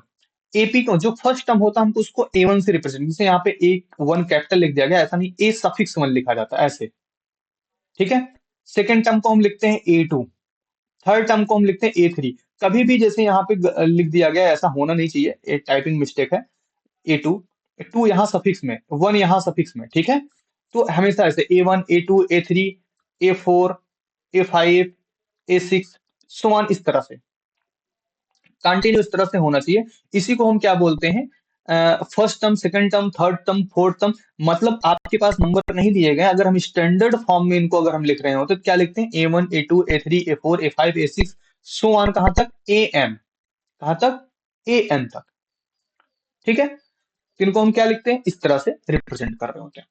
AP को जो फर्स्ट टर्म होता है, हमको उसको ए1 से रिप्रेजेंट, जैसे यहाँ पे एक वन कैपिटल लिख दिया गया, ऐसा नहीं, ए सफिक्स वन लिखा जाता है ऐसे। ठीक है। सेकेंड टर्म को हम लिखते हैं ए2, थर्ड टर्म को हम लिखते हैं ए3। कभी भी जैसे यहाँ पे लिख दिया गया, ऐसा होना नहीं चाहिए, एक टाइपिंग मिस्टेक है। ए2, टू यहाँ सफिक्स में, वन यहाँ सफिक्स में, ठीक है। तो हमेशा ऐसे A1, A2, A3, A4, ए5, ए6, so on, इस तरह से कंटिन्यू, इस तरह से होना चाहिए। इसी को हम क्या बोलते हैं? First term, second term, third term, fourth term. मतलब आपके पास नंबर नहीं दिए गए, अगर हम स्टैंडर्ड फॉर्म में इनको अगर हम लिख रहे हो, तो क्या लिखते हैं? A1, A2, A3, A4, ए5, ए6, so on, कहां तक? A N. कहां तक? ए एन तक। ठीक है। तो इनको हम क्या लिखते हैं? इस तरह से रिप्रेजेंट कर रहे होते हैं।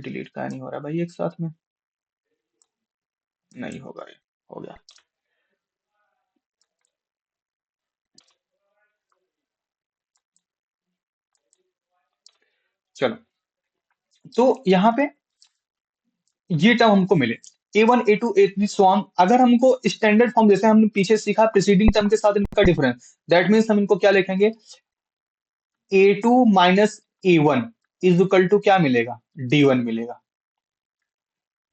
डिलीट का नहीं हो रहा भाई एक साथ में? नहीं होगा ये। हो गया। चलो, तो यहाँ पे ये टर्म हमको मिले, A1, A2, A3, so on. अगर हमको स्टैंडर्ड फॉर्म, जैसे हमने पीछे सीखा, प्रीसीडिंग टर्म के साथ इनका डिफरेंस, दैट मीन्स हम इनको क्या लिखेंगे? A two minus a one is equal to क्या मिलेगा? डी1 मिलेगा।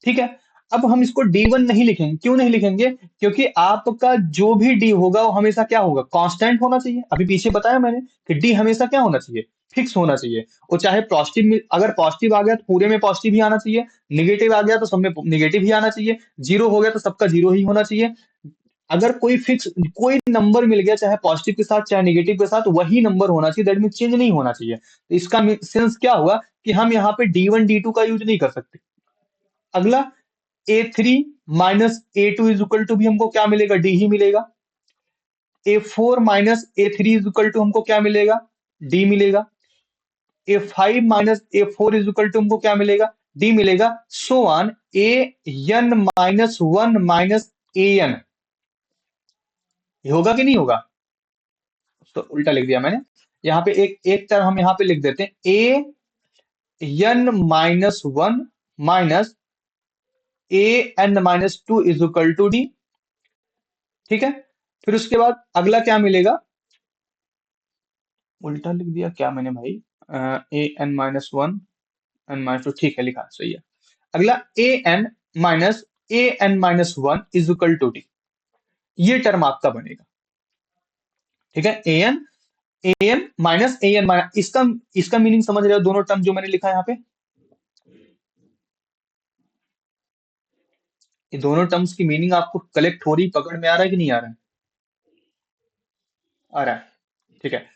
ठीक है। अब हम इसको डी1 नहीं लिखेंगे, क्यों नहीं लिखेंगे? क्योंकि आपका जो भी डी होगा, वो हमेशा क्या होगा? कांस्टेंट होना चाहिए। अभी पीछे बताया मैंने कि डी हमेशा क्या होना चाहिए? फिक्स होना चाहिए। वो चाहे पॉजिटिव में, अगर पॉजिटिव आ गया तो पूरे में पॉजिटिव ही आना चाहिए, निगेटिव आ गया तो सब में निगेटिव ही आना चाहिए, जीरो हो गया तो सबका जीरो ही होना चाहिए। अगर कोई फिक्स, कोई नंबर मिल गया, चाहे पॉजिटिव के साथ चाहे निगेटिव के साथ, वही नंबर होना चाहिए, दैट मीन चेंज नहीं होना चाहिए। तो इसका सेंस क्या हुआ कि हम यहाँ पे डी1 डी2 का यूज नहीं कर सकते। अगला, A3 minus A2 is equal to भी हमको क्या मिलेगा? डी ही मिलेगा। A4 minus A3 is equal to हमको क्या मिलेगा? डी मिलेगा। ए5 minus A4 is equal to हमको क्या मिलेगा? डी मिलेगा। So on, A N minus one minus A N, होगा कि नहीं होगा? तो उल्टा लिख दिया मैंने। यहाँ पे एक एक टर्म हम यहाँ पे लिख देते हैं, A N minus one minus A N minus two is equal to D. ठीक है। फिर उसके बाद अगला क्या मिलेगा? उल्टा लिख दिया क्या मैंने भाई? A N minus one, N minus two, ठीक है, लिखा सही है। अगला, A N minus one is equal to D. ये टर्म आपका बनेगा। ठीक है। A N minus A N minus, इसका इसका मीनिंग समझ रहे हो? दोनों टर्म जो मैंने लिखा है यहाँ पे, ये दोनों टर्म्स की मीनिंग आपको कलेक्ट हो रही, पकड़ में आ रहा है कि नहीं आ रहा है? आ रहा है। ठीक है।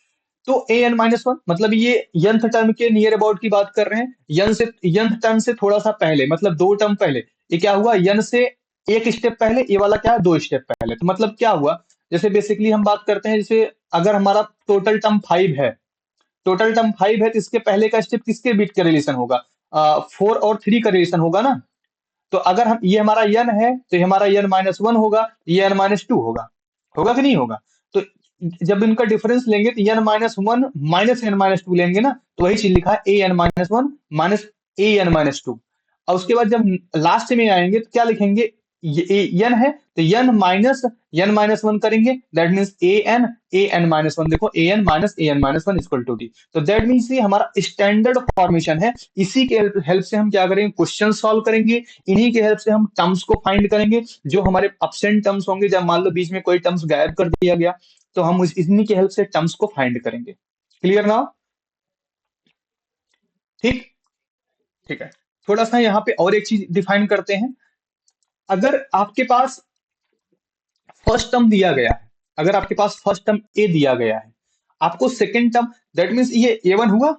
तो ए एन माइनस वन, मतलब ये यंथ टर्म के नियर अबाउट की बात कर रहे हैं। यंथ टर्म से थोड़ा सा पहले, मतलब दो टर्म पहले। ये क्या हुआ? यन से एक स्टेप पहले, ये वाला क्या है? दो स्टेप पहले। तो मतलब क्या हुआ? जैसे बेसिकली हम बात करते हैं, जैसे अगर हमारा टोटल टर्म फाइव है, टोटल टर्म फाइव है, तो इसके पहले का स्टेप किसके बीट का रिलेशन होगा? फोर और थ्री का रिलेशन होगा ना। तो अगर हम, ये हमारा यन है, तो ये हमारा यन माइनस वन होगा, ये यन माइनस टू होगा। होगा कि नहीं होगा? तो जब इनका डिफरेंस लेंगे, तो n minus one minus n minus two लेंगे ना, तो वही चीज लिखा है, A N minus one minus A N minus two. और उसके बाद जब लास्ट में आएंगे, तो क्या लिखेंगे? ये एन है तो एन माइनस वन करेंगे, that means a N minus one. देखो a N minus one = d. तो दैट मीन्स ये हमारा स्टैंडर्ड फॉर्मेशन है। इसी के हेल्प से हम क्या करेंगे, क्वेश्चन सॉल्व करेंगे। इन्हीं के हेल्प से हम टर्म्स को फाइंड करेंगे, जो हमारे अब्सेंट टर्म्स होंगे। जब मान लो बीच में कोई टर्म्स गायब कर दिया गया, तो हम इन्हीं के हेल्प से टर्म्स को फाइंड करेंगे। क्लियर ना? ठीक। ठीक है। थोड़ा सा यहाँ पे और एक चीज डिफाइन करते हैं। अगर आपके पास फर्स्ट टर्म दिया गया है, अगर आपके पास फर्स्ट टर्म ए दिया गया है, आपको सेकंड टर्म, दैट मीन्स ये ए वन हुआ,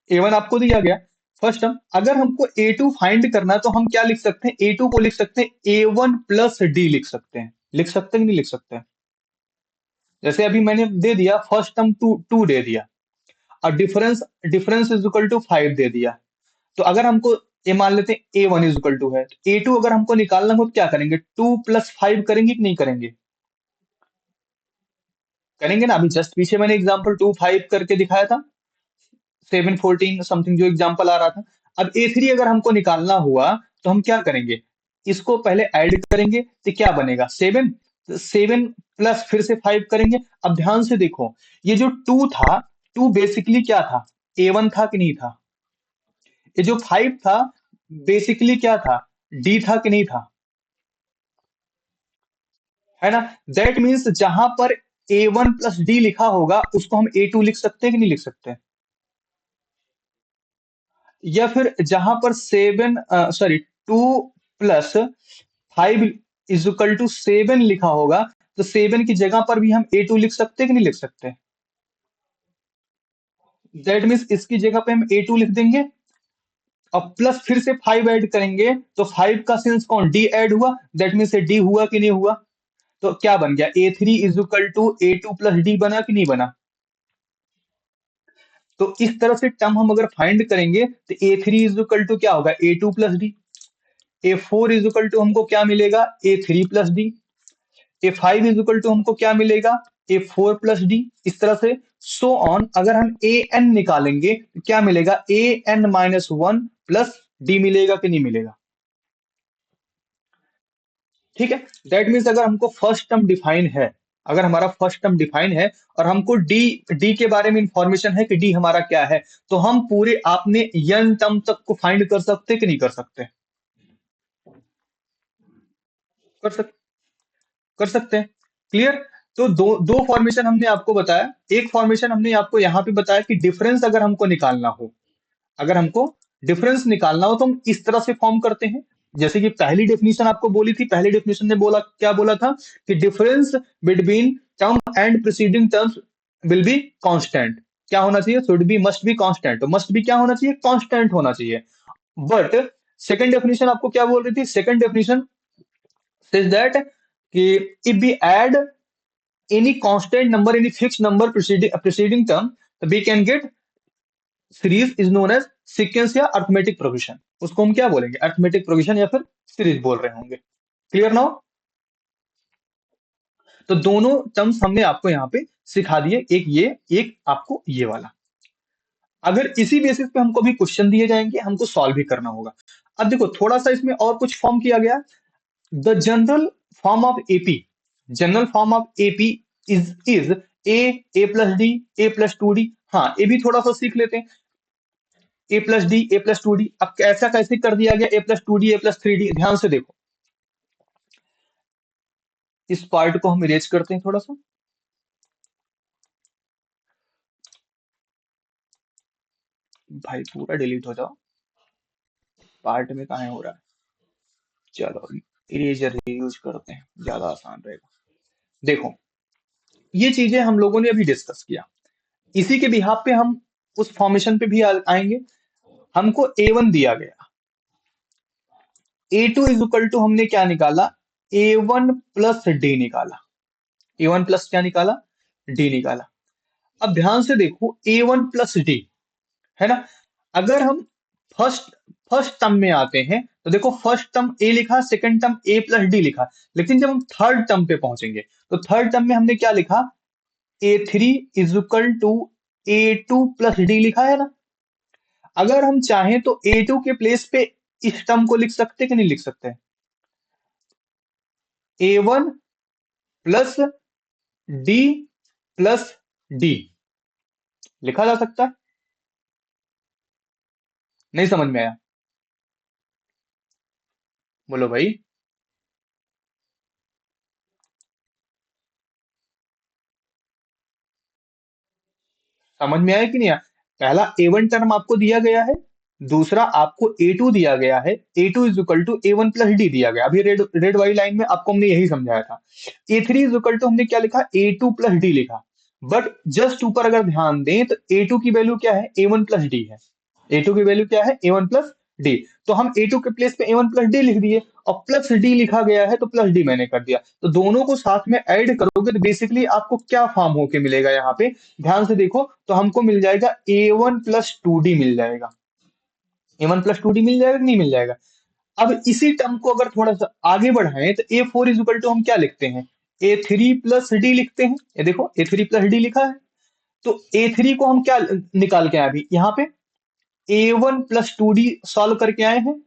ए वन आपको दिया गया फर्स्ट टर्म। अगर हमको ए टू फाइंड करना है, तो हम क्या लिख सकते हैं, ए टू को लिख सकते हैं ए वन प्लस डी लिख सकते हैं। लिख सकते हैं कि नहीं लिख सकते हैं? जैसे अभी मैंने दे दिया फर्स्ट टर्म टू टू दे दिया, और difference difference is equal to five दे दिया। तो अगर हमको ये मान लेते हैं A one is equal to है, ए टू अगर हमको निकालना हो तो क्या करेंगे, टू प्लस फाइव करेंगे कि नहीं करेंगे? करेंगे ना। अभी जस्ट पीछे मैंने एग्जांपल टू फाइव करके दिखाया था, 7 14 समथिंग जो एग्जांपल आ रहा था। अब ए थ्री अगर हमको निकालना हुआ, तो हम क्या करेंगे, इसको पहले ऐड करेंगे तो क्या बनेगा, सेवन। सेवन प्लस फिर से फाइव करेंगे। अब ध्यान से देखो, ये जो टू था, टू बेसिकली क्या था, ए वन था कि नहीं था? ये जो फाइव था, बेसिकली क्या था, डी था कि नहीं था? है ना। दैट मीन्स जहां पर ए वन प्लस डी लिखा होगा, उसको हम ए टू लिख सकते हैं कि नहीं लिख सकते? या फिर जहां पर seven, sorry, two plus five is equal to seven लिखा होगा, तो सेवन की जगह पर भी हम ए टू लिख सकते हैं कि नहीं लिख सकते? दैट मीन्स इसकी जगह पे हम ए टू लिख देंगे, और प्लस फिर से फाइव ऐड करेंगे, तो फाइव का सेंस कौन, डी ऐड हुआ, दैट मीन्स डी हुआ कि नहीं हुआ? तो क्या बन गया, A three is equal to A two plus D, बना कि नहीं बना? तो इस तरह से टर्म हम अगर फाइंड करेंगे, तो A three is equal to क्या होगा, A two plus D. A four is equal to हमको क्या मिलेगा, A three plus D. A five is equal to हमको क्या मिलेगा, ए फोर प्लस डी। इस तरह से सो ऑन। अगर हम ए एन निकालेंगे, तो क्या मिलेगा, A N minus one plus D मिलेगा कि नहीं मिलेगा? ठीक है। दैट मीन्स अगर हमको फर्स्ट टर्म डिफाइन है, अगर हमारा फर्स्ट टर्म डिफाइन है, और हमको डी डी के बारे में इंफॉर्मेशन है कि डी हमारा क्या है, तो हम पूरे आपने यन टर्म तक को फाइंड कर सकते कि नहीं कर सकते? कर सकते। कर सकते हैं। क्लियर। तो दो दो फॉर्मेशन हमने आपको बताया। एक फॉर्मेशन हमने आपको यहाँ पे बताया कि डिफरेंस अगर हमको निकालना हो, अगर हमको डिफरेंस निकालना हो, तो हम इस तरह से फॉर्म करते हैं। जैसे कि पहली डेफिनेशन आपको बोली थी, पहली डेफिनेशन ने बोला, क्या बोला था, कि difference between term and preceding terms will be constant. क्या होना चाहिए, should be, must be constant. तो मस्ट बी क्या होना चाहिए, कांस्टेंट होना चाहिए। बट सेकंड डेफिनेशन आपको क्या बोल रही थी, सेकंड डेफिनेशन सेज दैट कि if we add any constant number, any fixed number preceding term, we can get series is known as sequence या अर्थमेटिक प्रोग्रेशन। उसको हम क्या बोलेंगे, अर्थमेटिक प्रोग्रेशन या फिर सीरीज बोल रहे होंगे। Clear now? तो दोनों टर्म्स हमने आपको यहाँ पे सिखा दिए, एक ये, एक आपको ये वाला। अगर इसी बेसिस पे हमको भी क्वेश्चन दिए जाएंगे, हमको सॉल्व भी करना होगा। अब देखो थोड़ा सा इसमें और कुछ फॉर्म किया गया। The general form of AP, general form of AP is a, A plus D, A plus two D. हाँ, ये भी थोड़ा सा सीख लेते हैं। ए प्लस डी, ए प्लस टू डी, अब ऐसा कैसे कर दिया गया, ए प्लस टू डी, ए प्लस थ्री डी। ध्यान से देखो, इस पार्ट को हम इरेज करते हैं थोड़ा सा। भाई पूरा डिलीट हो जाओ, पार्ट में कहाँ हो रहा है। चलो इरेजर यूज करते हैं, ज्यादा आसान रहेगा। देखो, ये चीजें हम लोगों ने अभी डिस्कस किया, इसी के बिहाफ पे हम उस फॉर्मेशन पे भी आएंगे। हमको ए वन दिया गया, ए टू इज इक्वल टू हमने क्या निकाला, ए वन प्लस डी निकाला। ए वन प्लस क्या निकाला, डी निकाला। अब ध्यान से देखो, ए वन प्लस डी, है ना। अगर हम फर्स्ट फर्स्ट टर्म में आते हैं, तो देखो फर्स्ट टर्म ए लिखा, सेकंड टर्म ए प्लस डी लिखा। लेकिन जब हम थर्ड टर्म पे पहुंचेंगे, तो थर्ड टर्म में हमने क्या लिखा, A three is equal to A two plus D लिखा है ना। अगर हम चाहें तो ए टू के प्लेस पे इस टर्म को लिख सकते कि नहीं लिख सकते? A1 plus D plus D लिखा जा सकता है। नहीं समझ में आया? बोलो भाई। समझ में आया कि नहीं आया? पहला A1 टर्म आपको दिया गया है, दूसरा आपको A2 दिया गया है, A2 is equal to A1 plus d दिया गया। अभी रेड रेड वाली लाइन में आपको हमने यही समझाया था। A3 इज इक्वल टू हमने क्या लिखा, A2 प्लस डी लिखा। बट जस्ट ऊपर अगर ध्यान दें तो A2 की वैल्यू क्या है, A1 प्लस डी है। A2 की वैल्यू क्या है, A1 प्लस डी। तो हम A2 के प्लेस पे A1 प्लस डी लिख दिए, और प्लस डी लिखा गया है तो प्लस डी मैंने कर दिया। तो दोनों को साथ में ऐड करोगे तो बेसिकली आपको क्या फॉर्म होके मिलेगा यहाँ पे, ध्यान से देखो तो हमको मिल जाएगा A1 प्लस टू डी मिल जाएगा। A1 प्लस टू डी मिल जाएगा कि नहीं मिल जाएगा? अब इसी टर्म को अगर थोड़ा सा आगे बढ़ाएं तो A4 इज इक्वल टू हम क्या लिखते हैं, A3 प्लस डी लिखते हैं। ये देखो A3 प्लस डी लिखा है। तो A3 को हम क्या निकाल के आए अभी यहाँ पे, A1 plus two D solve करके आए हैं।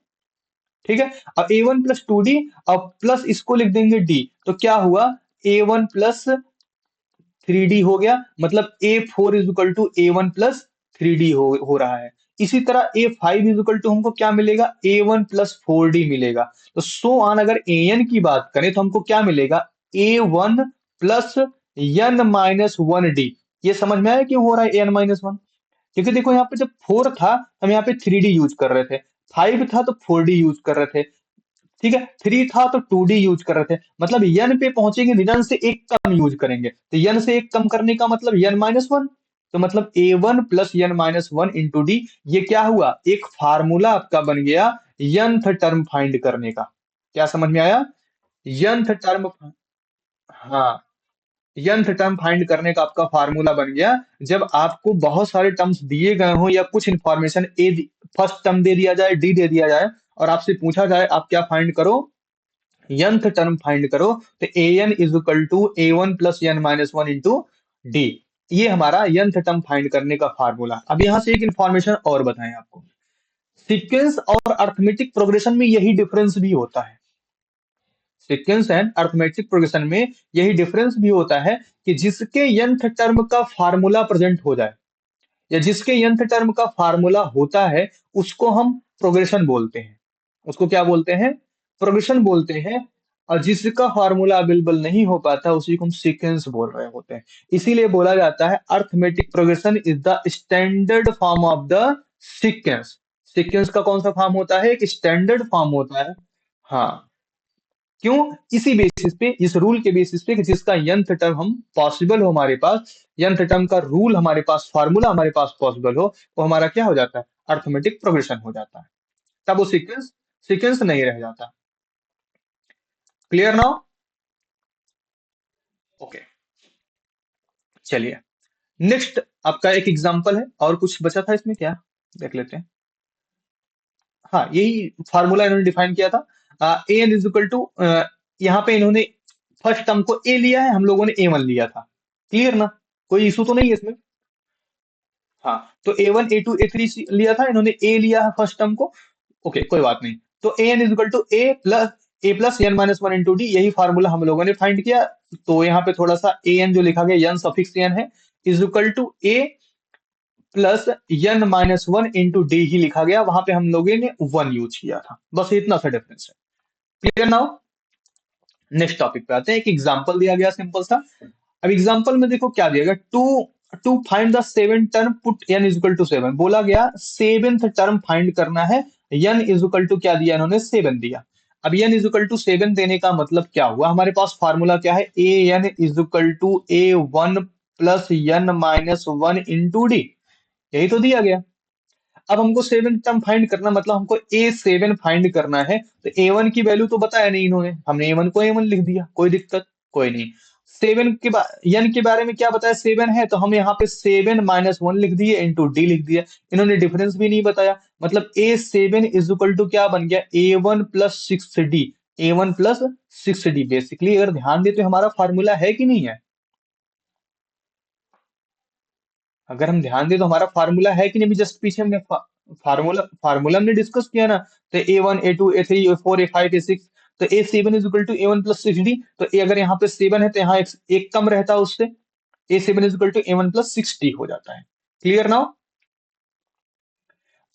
ठीक है, अब A1 प्लस टू डी, अब प्लस इसको लिख देंगे डी, तो क्या हुआ, A1 प्लस थ्री डी हो गया। मतलब A4 is equal to A1 plus three d हो रहा है। इसी तरह A5 इज इक्वल टू हमको क्या मिलेगा, A1 प्लस फोर डी मिलेगा। तो सो ऑन अगर AN की बात करें तो हमको क्या मिलेगा, A1 plus n minus one D. ये समझ में आया क्यों हो रहा है एन माइनस वन? क्योंकि देखो यहाँ पे जब 4 था, हम यहाँ पे 3D यूज कर रहे थे, 5 था तो 4D यूज कर रहे थे, ठीक है, 3 था तो 2D यूज कर रहे थे। मतलब n पे पहुंचेंगे n से एक कम यूज करेंगे, तो n से एक कम करने का मतलब n माइनस वन। तो मतलब A1 plus n minus one into d. ये क्या हुआ, एक फार्मूला आपका बन गया nth टर्म फाइंड करने का। क्या समझ में आया? nth टर्म, हाँ, nth टर्म फाइंड करने का आपका फार्मूला बन गया। जब आपको बहुत सारे टर्म्स दिए गए हो या कुछ इंफॉर्मेशन ए फर्स्ट टर्म दे दिया जाए, डी दे दिया जाए, और आपसे पूछा जाए आप क्या फाइंड करो, nth टर्म फाइंड करो, तो an is equal to A1 plus n minus one into d. ये हमारा nth टर्म फाइंड करने का फार्मूला। अब यहां से एक इंफॉर्मेशन और बताएं आपको, सीक्वेंस और अर्थमेटिक प्रोग्रेशन में यही डिफरेंस भी होता है। सीक्वेंस एंड अर्थमेटिक प्रोग्रेशन में यही डिफरेंस भी होता है कि जिसके nth टर्म का फार्मूला प्रेजेंट हो जाए, या जिसके nth टर्म का फार्मूला होता है, उसको हम प्रोग्रेशन बोलते हैं। उसको क्या बोलते हैं, प्रोग्रेशन बोलते हैं। और जिसका फार्मूला अवेलेबल नहीं हो पाता उसी को हम सीक्वेंस बोल रहे होते हैं। इसीलिए बोला जाता है arithmetic progression is the standard form of the sequence. Sequence का कौन सा फॉर्म होता है, एक स्टैंडर्ड फॉर्म होता है। हाँ, क्यों, इसी बेसिस पे, इस रूल के बेसिस पे कि जिसका यंत्र टर्म हम पॉसिबल हो हमारे पास, यंत्र टर्म का रूल हमारे पास, फार्मूला हमारे पास पॉसिबल हो, वो हमारा क्या हो जाता है, अर्थमेटिक प्रोग्रेशन हो जाता है। तब वो सीक्वेंस सीक्वेंस नहीं रह जाता। Clear now? ओके, चलिए नेक्स्ट आपका एक एग्जांपल है, और कुछ बचा था इसमें क्या, देख लेते हैं। हाँ, यही फार्मूला इन्होंने डिफाइन किया था। ए एन इज इक्वल टू, यहाँ पे इन्होंने फर्स्ट टर्म को ए लिया है, हम लोगों ने A1 लिया था। क्लियर ना, कोई इशू तो नहीं है इसमें? हाँ, तो A1 A2 A3 लिया था, इन्होंने ए लिया है फर्स्ट टर्म को। ओके, कोई बात नहीं। तो A N is equal to A plus N minus one into D, यही फार्मूला हम लोगों ने फाइंड किया। तो यहाँ पे थोड़ा सा ए एन जो लिखा गया, एन सफिक्स एन है, is equal to A plus N minus one into D ही लिखा गया, वहां पे हम लोगों ने वन यूज किया था। बस इतना सा डिफरेंस है। Clear now? नेक्स्ट टॉपिक पे आते हैं। एक एग्जांपल दिया गया सिंपल सा। अब एग्जांपल में देखो क्या दिया गया, to to find the seven term put n is equal to seven. बोला गया सेवेंथ टर्म फाइंड करना है, n इज इक्वल टू क्या दिया इन्होंने, सेवन दिया। अब n is equal to seven देने का मतलब क्या हुआ, हमारे पास फार्मूला क्या है, ए N is equal to A1 plus n minus one into D. यही तो दिया गया। अब हमको सेवन टर्म फाइंड करना, मतलब हमको A7 फाइंड करना है। तो A1 की वैल्यू तो बताया नहीं इन्होंने, हमने A1 को A1 लिख दिया, कोई दिक्कत कोई नहीं। सेवन के n के बारे में क्या बताया, सेवन है, तो हम यहाँ पे सेवन माइनस वन लिख दिए इंटू डी लिख दिया। इन्होंने डिफरेंस भी नहीं बताया। मतलब A7 इज इक्वल टू क्या बन गया, A1 plus six D. A1 plus six D, basically अगर ध्यान दे तो हमारा फार्मूला है कि नहीं है? अगर हम ध्यान दें तो हमारा फार्मूला है कि नहीं, अभी जस्ट पीछे हमने फार्मूला फार्मूला हमने डिस्कस किया ना। तो A1 A2 A3 A4 A5 A6, तो A7 is equal to A1 + 6D। तो ए अगर यहाँ पे 7 है तो यहाँ एक कम रहता है उससे, A7 is equal to A1 + 6D हो जाता है। Clear now?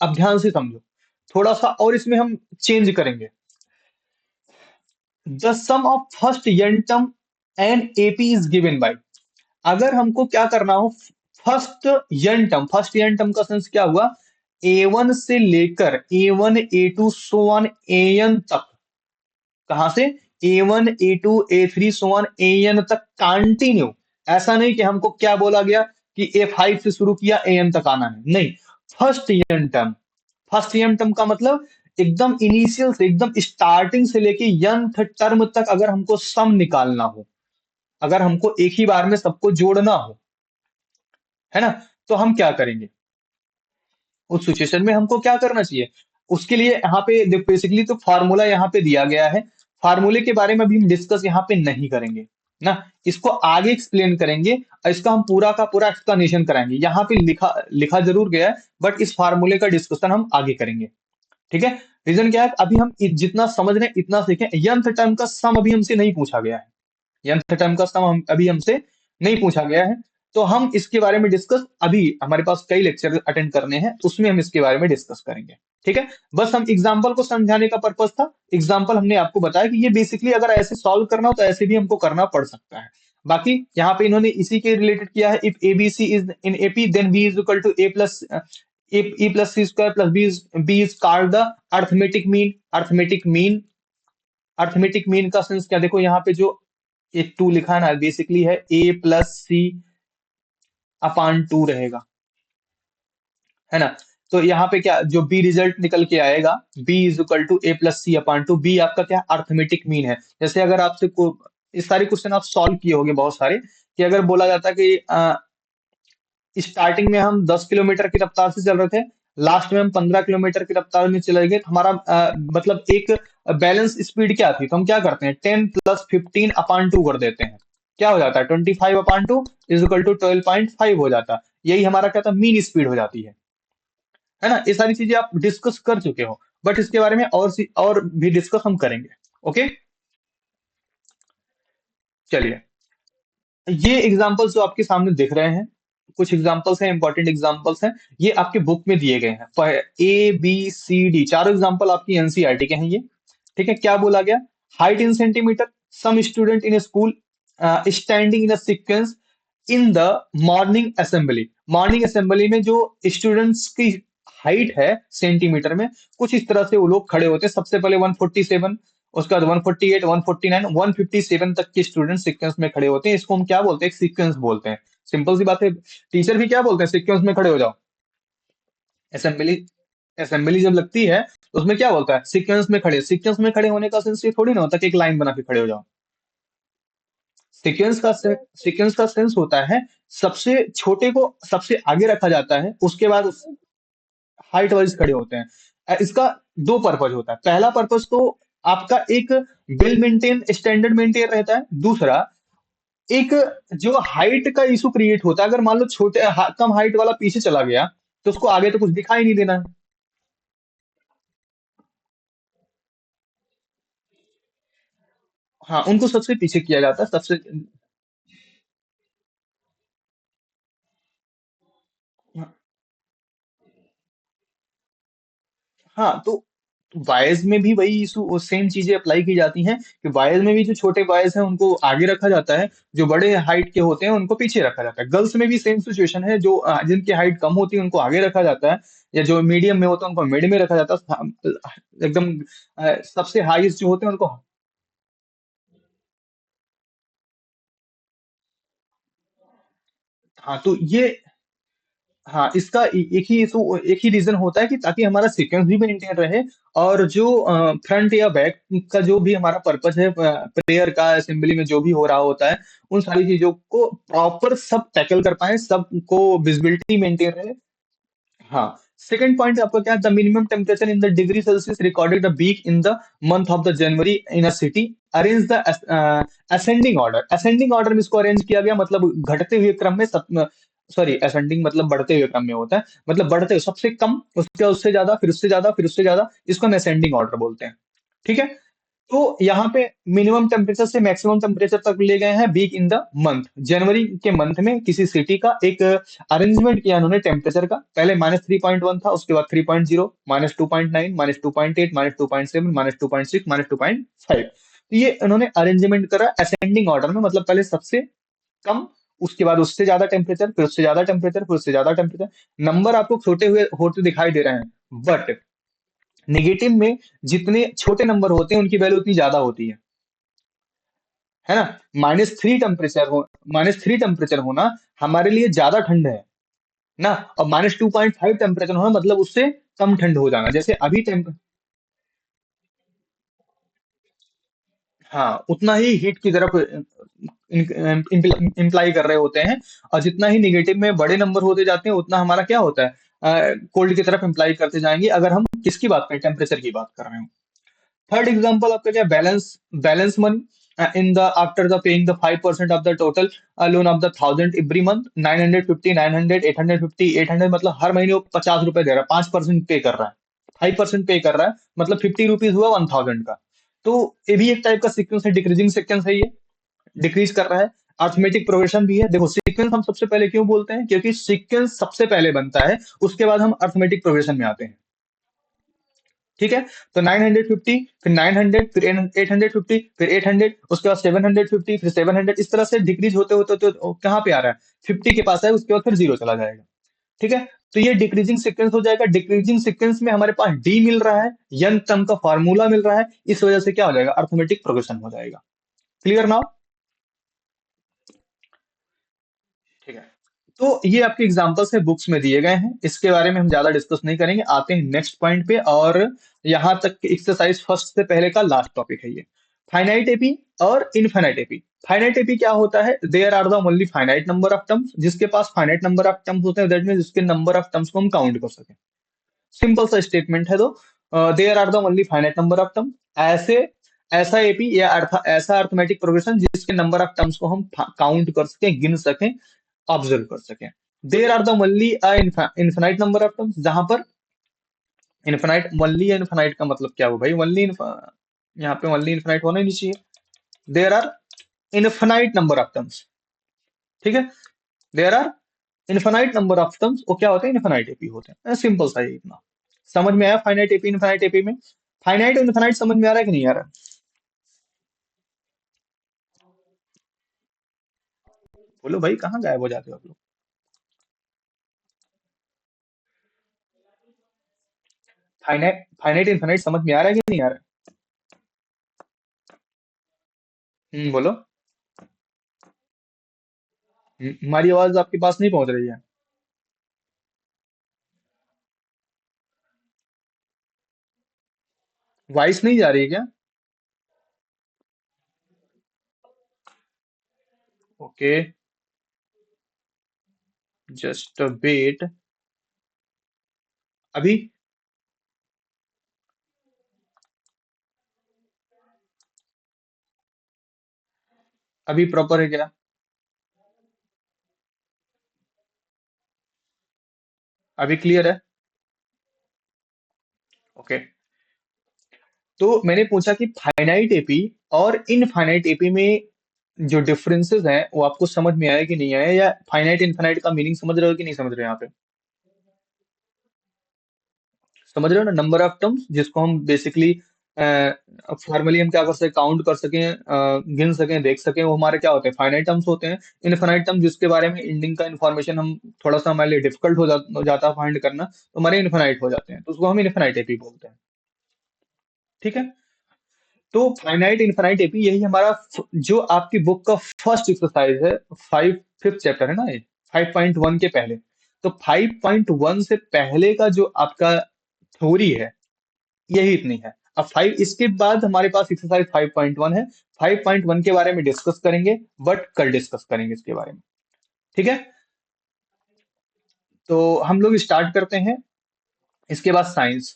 अब ध्यान से समझो, थोड़ा सा और इसमें हम चेंज करेंगे। The sum of first n term and AP is given by, अगर हमको क्या करना हो, फर्स्ट n टर्म का सेंस क्या हुआ, A1 से लेकर A1 A2 so on AN तक, कहां से, A1 A2 A3 so on AN तक कंटिन्यू। ऐसा नहीं कि हमको क्या बोला गया कि A5 से शुरू किया AN तक आना है, नहीं। फर्स्ट n टर्म का मतलब एकदम इनिशियल से, एकदम स्टार्टिंग से लेके nth टर्म तक अगर हमको सम निकालना हो, अगर हमको एक ही बार में सबको जोड़ना हो, है ना, तो हम क्या करेंगे उस सिचुएशन में, हमको क्या करना चाहिए, उसके लिए यहाँ पे बेसिकली तो फार्मूला यहाँ पे दिया गया है। फार्मूले के बारे में भी हम डिस्कस यहाँ पे नहीं करेंगे ना, इसको आगे एक्सप्लेन करेंगे और इसका हम पूरा का पूरा एक्सप्लेनेशन कराएंगे। यहाँ पे लिखा लिखा जरूर गया है, बट इस फार्मूले का डिस्कशन हम आगे करेंगे। ठीक है, रीजन क्या है, अभी हम जितना समझ रहे हैं इतना सीखें। यंथ टर्म का सम अभी हमसे नहीं पूछा गया है, यंथ टर्म का सम अभी हमसे नहीं पूछा गया है, तो हम इसके बारे में डिस्कस, अभी हमारे पास कई लेक्चर अटेंड करने हैं, उसमें हम इसके बारे में डिस्कस करेंगे। ठीक है, बस हम एग्जाम्पल को समझाने का पर्पस था। एग्जाम्पल हमने आपको बताया कि ये बेसिकली अगर ऐसे सॉल्व करना हो तो ऐसे भी हमको करना पड़ सकता है। बाकी यहाँ पे इन्होंने इसी के रिलेटेड किया है, if ABC is in AP then B is equal to A plus E+C² plus B is called the arithmetic mean. Arithmetic mean का सेंस क्या, देखो यहाँ पे जो एक 2 लिखा है ना, बेसिकली है A+C/2 रहेगा, है ना। तो यहाँ पे क्या जो बी रिजल्ट निकल के आएगा, B is equal to A+C/2। B आपका क्या अर्थमेटिक मीन है। जैसे अगर आपसे इस सारे क्वेश्चन आप सॉल्व किए होंगे बहुत सारे, कि अगर बोला जाता कि स्टार्टिंग में हम 10 किलोमीटर की रफ्तार से चल रहे थे, लास्ट में हम 15 किलोमीटर की रफ्तार में चले गए, तो हमारा मतलब एक बैलेंस स्पीड क्या थी, तो हम क्या करते हैं 10 + 15/2 कर देते हैं, क्या हो जाता है 25/2 इज इक्वल टू 12.5 हो जाता है। यही हमारा क्या था, मीन स्पीड हो जाती है ना। ये सारी चीजें आप डिस्कस कर चुके हो, बट इसके बारे में और भी डिस्कस हम करेंगे। ओके, चलिए, ये एग्जांपल्स जो आपके सामने दिख रहे हैं, कुछ एग्जांपल्स हैं, इंपॉर्टेंट एग्जांपल्स हैं, ये आपके बुक में दिए गए हैं। A B C D चारों एग्जांपल आपकी एनसीईआरटी के हैं ये। ठीक है, क्या बोला गया, height in centimeter, some student in school standing in a sequence in the morning assembly में जो स्टूडेंट्स की हाइट है सेंटीमीटर में, कुछ इस तरह से वो लोग खड़े होते हैं। सबसे पहले 147, उसके बाद 148, 149, 157 तक के स्टूडेंट सीक्वेंस में खड़े होते हैं। इसको हम क्या बोलते हैं, सीक्वेंस बोलते हैं। सिंपल सी बात है, टीचर भी क्या बोलते हैं, सीक्वेंस में खड़े हो जाओ। असेंबली असेंबली जब लगती है तो उसमें क्या बोलता है, सीक्वेंस में खड़े होने का सेंस ये थोड़ी ना होता कि एक लाइन बना के खड़े हो जाओ। सीक्वेंस का सेंस होता है सबसे छोटे को सबसे आगे रखा जाता है, उसके बाद हाइट वाइज खड़े होते हैं। इसका दो पर्पज होता है। पहला पर्पज तो आपका एक वेल मेंटेन स्टैंडर्ड मेंटेन रहता है। दूसरा, एक जो हाइट का इशू क्रिएट होता है, अगर मान लो कम हाइट वाला पीछे चला गया तो उसको आगे तो कुछ दिखाई नहीं देना है। हाँ, उनको सबसे पीछे किया जाता है, सबसे। हाँ, तो बॉयज में भी वही इशू, सेम चीजें अप्लाई की जाती हैं कि बॉयज में भी जो छोटे बॉयज हैं उनको आगे रखा जाता है, जो बड़े हाइट के होते हैं उनको पीछे रखा जाता है। गर्ल्स में भी सेम सिचुएशन है, जो जिनकी हाइट कम होती है उनको आगे रखा जाता है, या जो मीडियम में होता है उनको मिड में रखा जाता है, एकदम सबसे हाईएस्ट जो होते हैं उनको। हाँ, तो ये, हाँ, इसका एक ही रीजन होता है कि ताकि हमारा सीक्वेंस भी मेंटेन रहे, और जो फ्रंट या बैक का जो भी हमारा पर्पस है प्रेयर का, असेंबली में जो भी हो रहा होता है, उन सारी चीजों को प्रॉपर सब टैकल कर पाए, सबको विजिबिलिटी मेंटेन रहे। हाँ, सेकंड पॉइंट आपका क्या है, the minimum temperature in the degree Celsius recorded the week in the month of the January in a city, arrange the ascending order में इसको अरेंज किया गया, मतलब घटते हुए क्रम में, सॉरी, असेंडिंग मतलब बढ़ते हुए क्रम में होता है, मतलब बढ़ते हुए सबसे कम, उसके उससे ज्यादा, फिर उससे ज्यादा, फिर उससे ज्यादा, इसको हम असेंडिंग ऑर्डर बोलते हैं। ठीक है, तो यहाँ पे मिनिमम टेम्परेचर से मैक्सिमम टेम्परेचर तक ले गए हैं वीक इन द मंथ। जनवरी के मंथ में किसी सिटी का एक अरेंजमेंट किया उन्होंने टेम्परेचर का। पहले -3.1 था, उसके बाद 3.0, -2.9, -2.8, -2.7, -2.6, -2.5। तो ये उन्होंने अरेंजमेंट करा असेंडिंग ऑर्डर में, मतलब पहले सबसे कम, उसके बाद उससे ज्यादा टेम्परेचर, फिर उससे ज्यादा टेम्परेचर, फिर उससे ज्यादा टेम्परेचर। नंबर आपको छोटे हुए होते दिखाई दे रहे हैं, बट नेगेटिव में जितने छोटे नंबर होते हैं उनकी वैल्यू उतनी ज्यादा होती है ना। -3 टेम्परेचर होना हमारे लिए ज्यादा ठंड है ना, और -2.5 टेम्परेचर होना मतलब उससे कम ठंड हो जाना। जैसे अभी टेम्प हाँ, उतना ही हीट की तरफ इंप्लाई कर रहे होते हैं। और जितना ही निगेटिव में बड़े नंबर होते जाते हैं उतना हमारा क्या होता है, कोल्ड की तरफ इंप्लाई करते जाएंगे, अगर हम किसकी बात करें, टेम्परेचर की बात कर रहे हो। थर्ड एग्जांपल आपका क्या, balance balance money. In the after the paying the 5% of the total loan of the 1000 every month, 950, 900, 850, 800, मतलब हर महीने वो 50 रुपए दे रहा है, 5% पे कर रहा है, 5% पे कर रहा है, मतलब 50 रुपीज हुआ 1000 का। तो ये भी एक टाइप का सीक्वेंस है, डिक्रीजिंग सीक्वेंस है ये, डिक्रीज कर रहा है। अर्थमेटिक प्रोग्रेशन भी है। देखो सीक्वेंस हम सबसे पहले क्यों बोलते हैं, क्योंकि सीक्वेंस सबसे पहले बनता है, उसके बाद हम अर्थमेटिक प्रोग्रेशन में आते हैं। ठीक है। तो 950, फिर 900, फिर 850, फिर 800, उसके बाद 750, फिर 700, इस तरह से डिक्रीज होते होते तो कहाँ पे आ रहा है, 50 के पास है, उसके बाद फिर जीरो चला जाएगा। ठीक है। तो ये डिक्रीजिंग सीक्वेंस हो जाएगा। डिक्रीजिंग सीक्वेंस में हमारे पास डी मिल रहा है, यंग टर्म का फॉर्मूला मिल रहा है, इस वजह से क्या हो जाएगा, अर्थमेटिक प्रोग्रेशन हो जाएगा। Clear now. ठीक है। तो ये आपके एग्जांपल्स है, बुक्स में दिए गए हैं, इसके बारे में हम ज्यादा डिस्कस नहीं करेंगे। आते हैं नेक्स्ट पॉइंट पे, और यहां तक एक्सरसाइज फर्स्ट से पहले का लास्ट टॉपिक है ये, फाइनाइट एपी और इनफाइनाइट एपी। फाइनाइट एपी क्या होता है, there are the only finite number of terms, जिसके पास फाइनाइट नंबर ऑफ टर्म्स होते हैं, दैट मीन जिसके नंबर ऑफ टर्म्स को हम काउंट कर सकें। सिंपल सा स्टेटमेंट है। तो there are the only finite number of term, ऐसे ऐसा एपी या ऐसा अर्थमेटिक प्रोग्रेशन जिसके नंबर ऑफ टर्म्स को हम काउंट कर सकें, गिन सकें, ऑब्जर्व कर सकें। There are the only infinite number of terms, जहां पर इन्फिनाइट, ओनली इन्फिनाइट का मतलब क्या हो भाई, ओनली, यहाँ पे ओनली इन्फिनाइट होना ही नहीं चाहिए। There are infinite number of terms. ठीक है। There are infinite number of terms, वो क्या होते हैं, इन्फिनाइट एपी होते हैं। सिंपल सा ही इतना। समझ में आया फाइनाइट एपी इन्फिनाइट एपी में। फाइनाइट और इन्फिनाइट समझ में आ रहा है कि नहीं आ रहा। बोलो भाई, कहाँ गायब हो जाते हो आप लोग। फाइनाइट फाइनाइट इन्फिनाइट समझ में आ रहा है कि नहीं आ रहा है? बोलो। हमारी आवाज आपके पास नहीं पहुंच रही है। वॉइस नहीं जा रही है क्या। Okay, just wait. अभी अभी प्रॉपर है क्या। अभी क्लियर है। ओके। तो मैंने पूछा कि फाइनाइट एपी और इनफाइनाइट एपी में जो डिफरेंसेस हैं वो आपको समझ में आया कि नहीं आया, या फाइनाइट इनफाइनाइट का मीनिंग समझ रहे हो कि नहीं समझ रहे हो यहाँ पे। समझ रहे हो ना, नंबर ऑफ टर्म्स जिसको हम बेसिकली फॉर्मली हम क्या कर सके, काउंट कर सकें, गिन सकें, देख सकें, वो हमारे क्या होते हैं, फाइनाइट टर्म्स होते हैं। इनफाइनाइट टर्म्स जिसके बारे में एंडिंग का इन्फॉर्मेशन हम थोड़ा सा हमारे लिए डिफिकल्ट हो जाता है फाइंड करना, तो हमारे इनफाइनाइट हो जाते हैं, तो उसको हम इनफाइनाइट एपी बोलते हैं। ठीक है। तो फाइनाइट इनफाइनाइट एपी यही हमारा जो आपकी बुक का फर्स्ट एक्सरसाइज है, फिफ्थ चैप्टर है ना ये, 5.1 के पहले। तो 5.1 से पहले का जो आपका थ्योरी है, यही इतनी है। अब फाइव, इसके बाद हमारे पास एक्सरसाइज 5.1 है। 5.1 के बारे में डिस्कस करेंगे, बट कल डिस्कस करेंगे इसके बारे में। ठीक है। तो हम लोग स्टार्ट करते हैं, इसके बाद साइंस।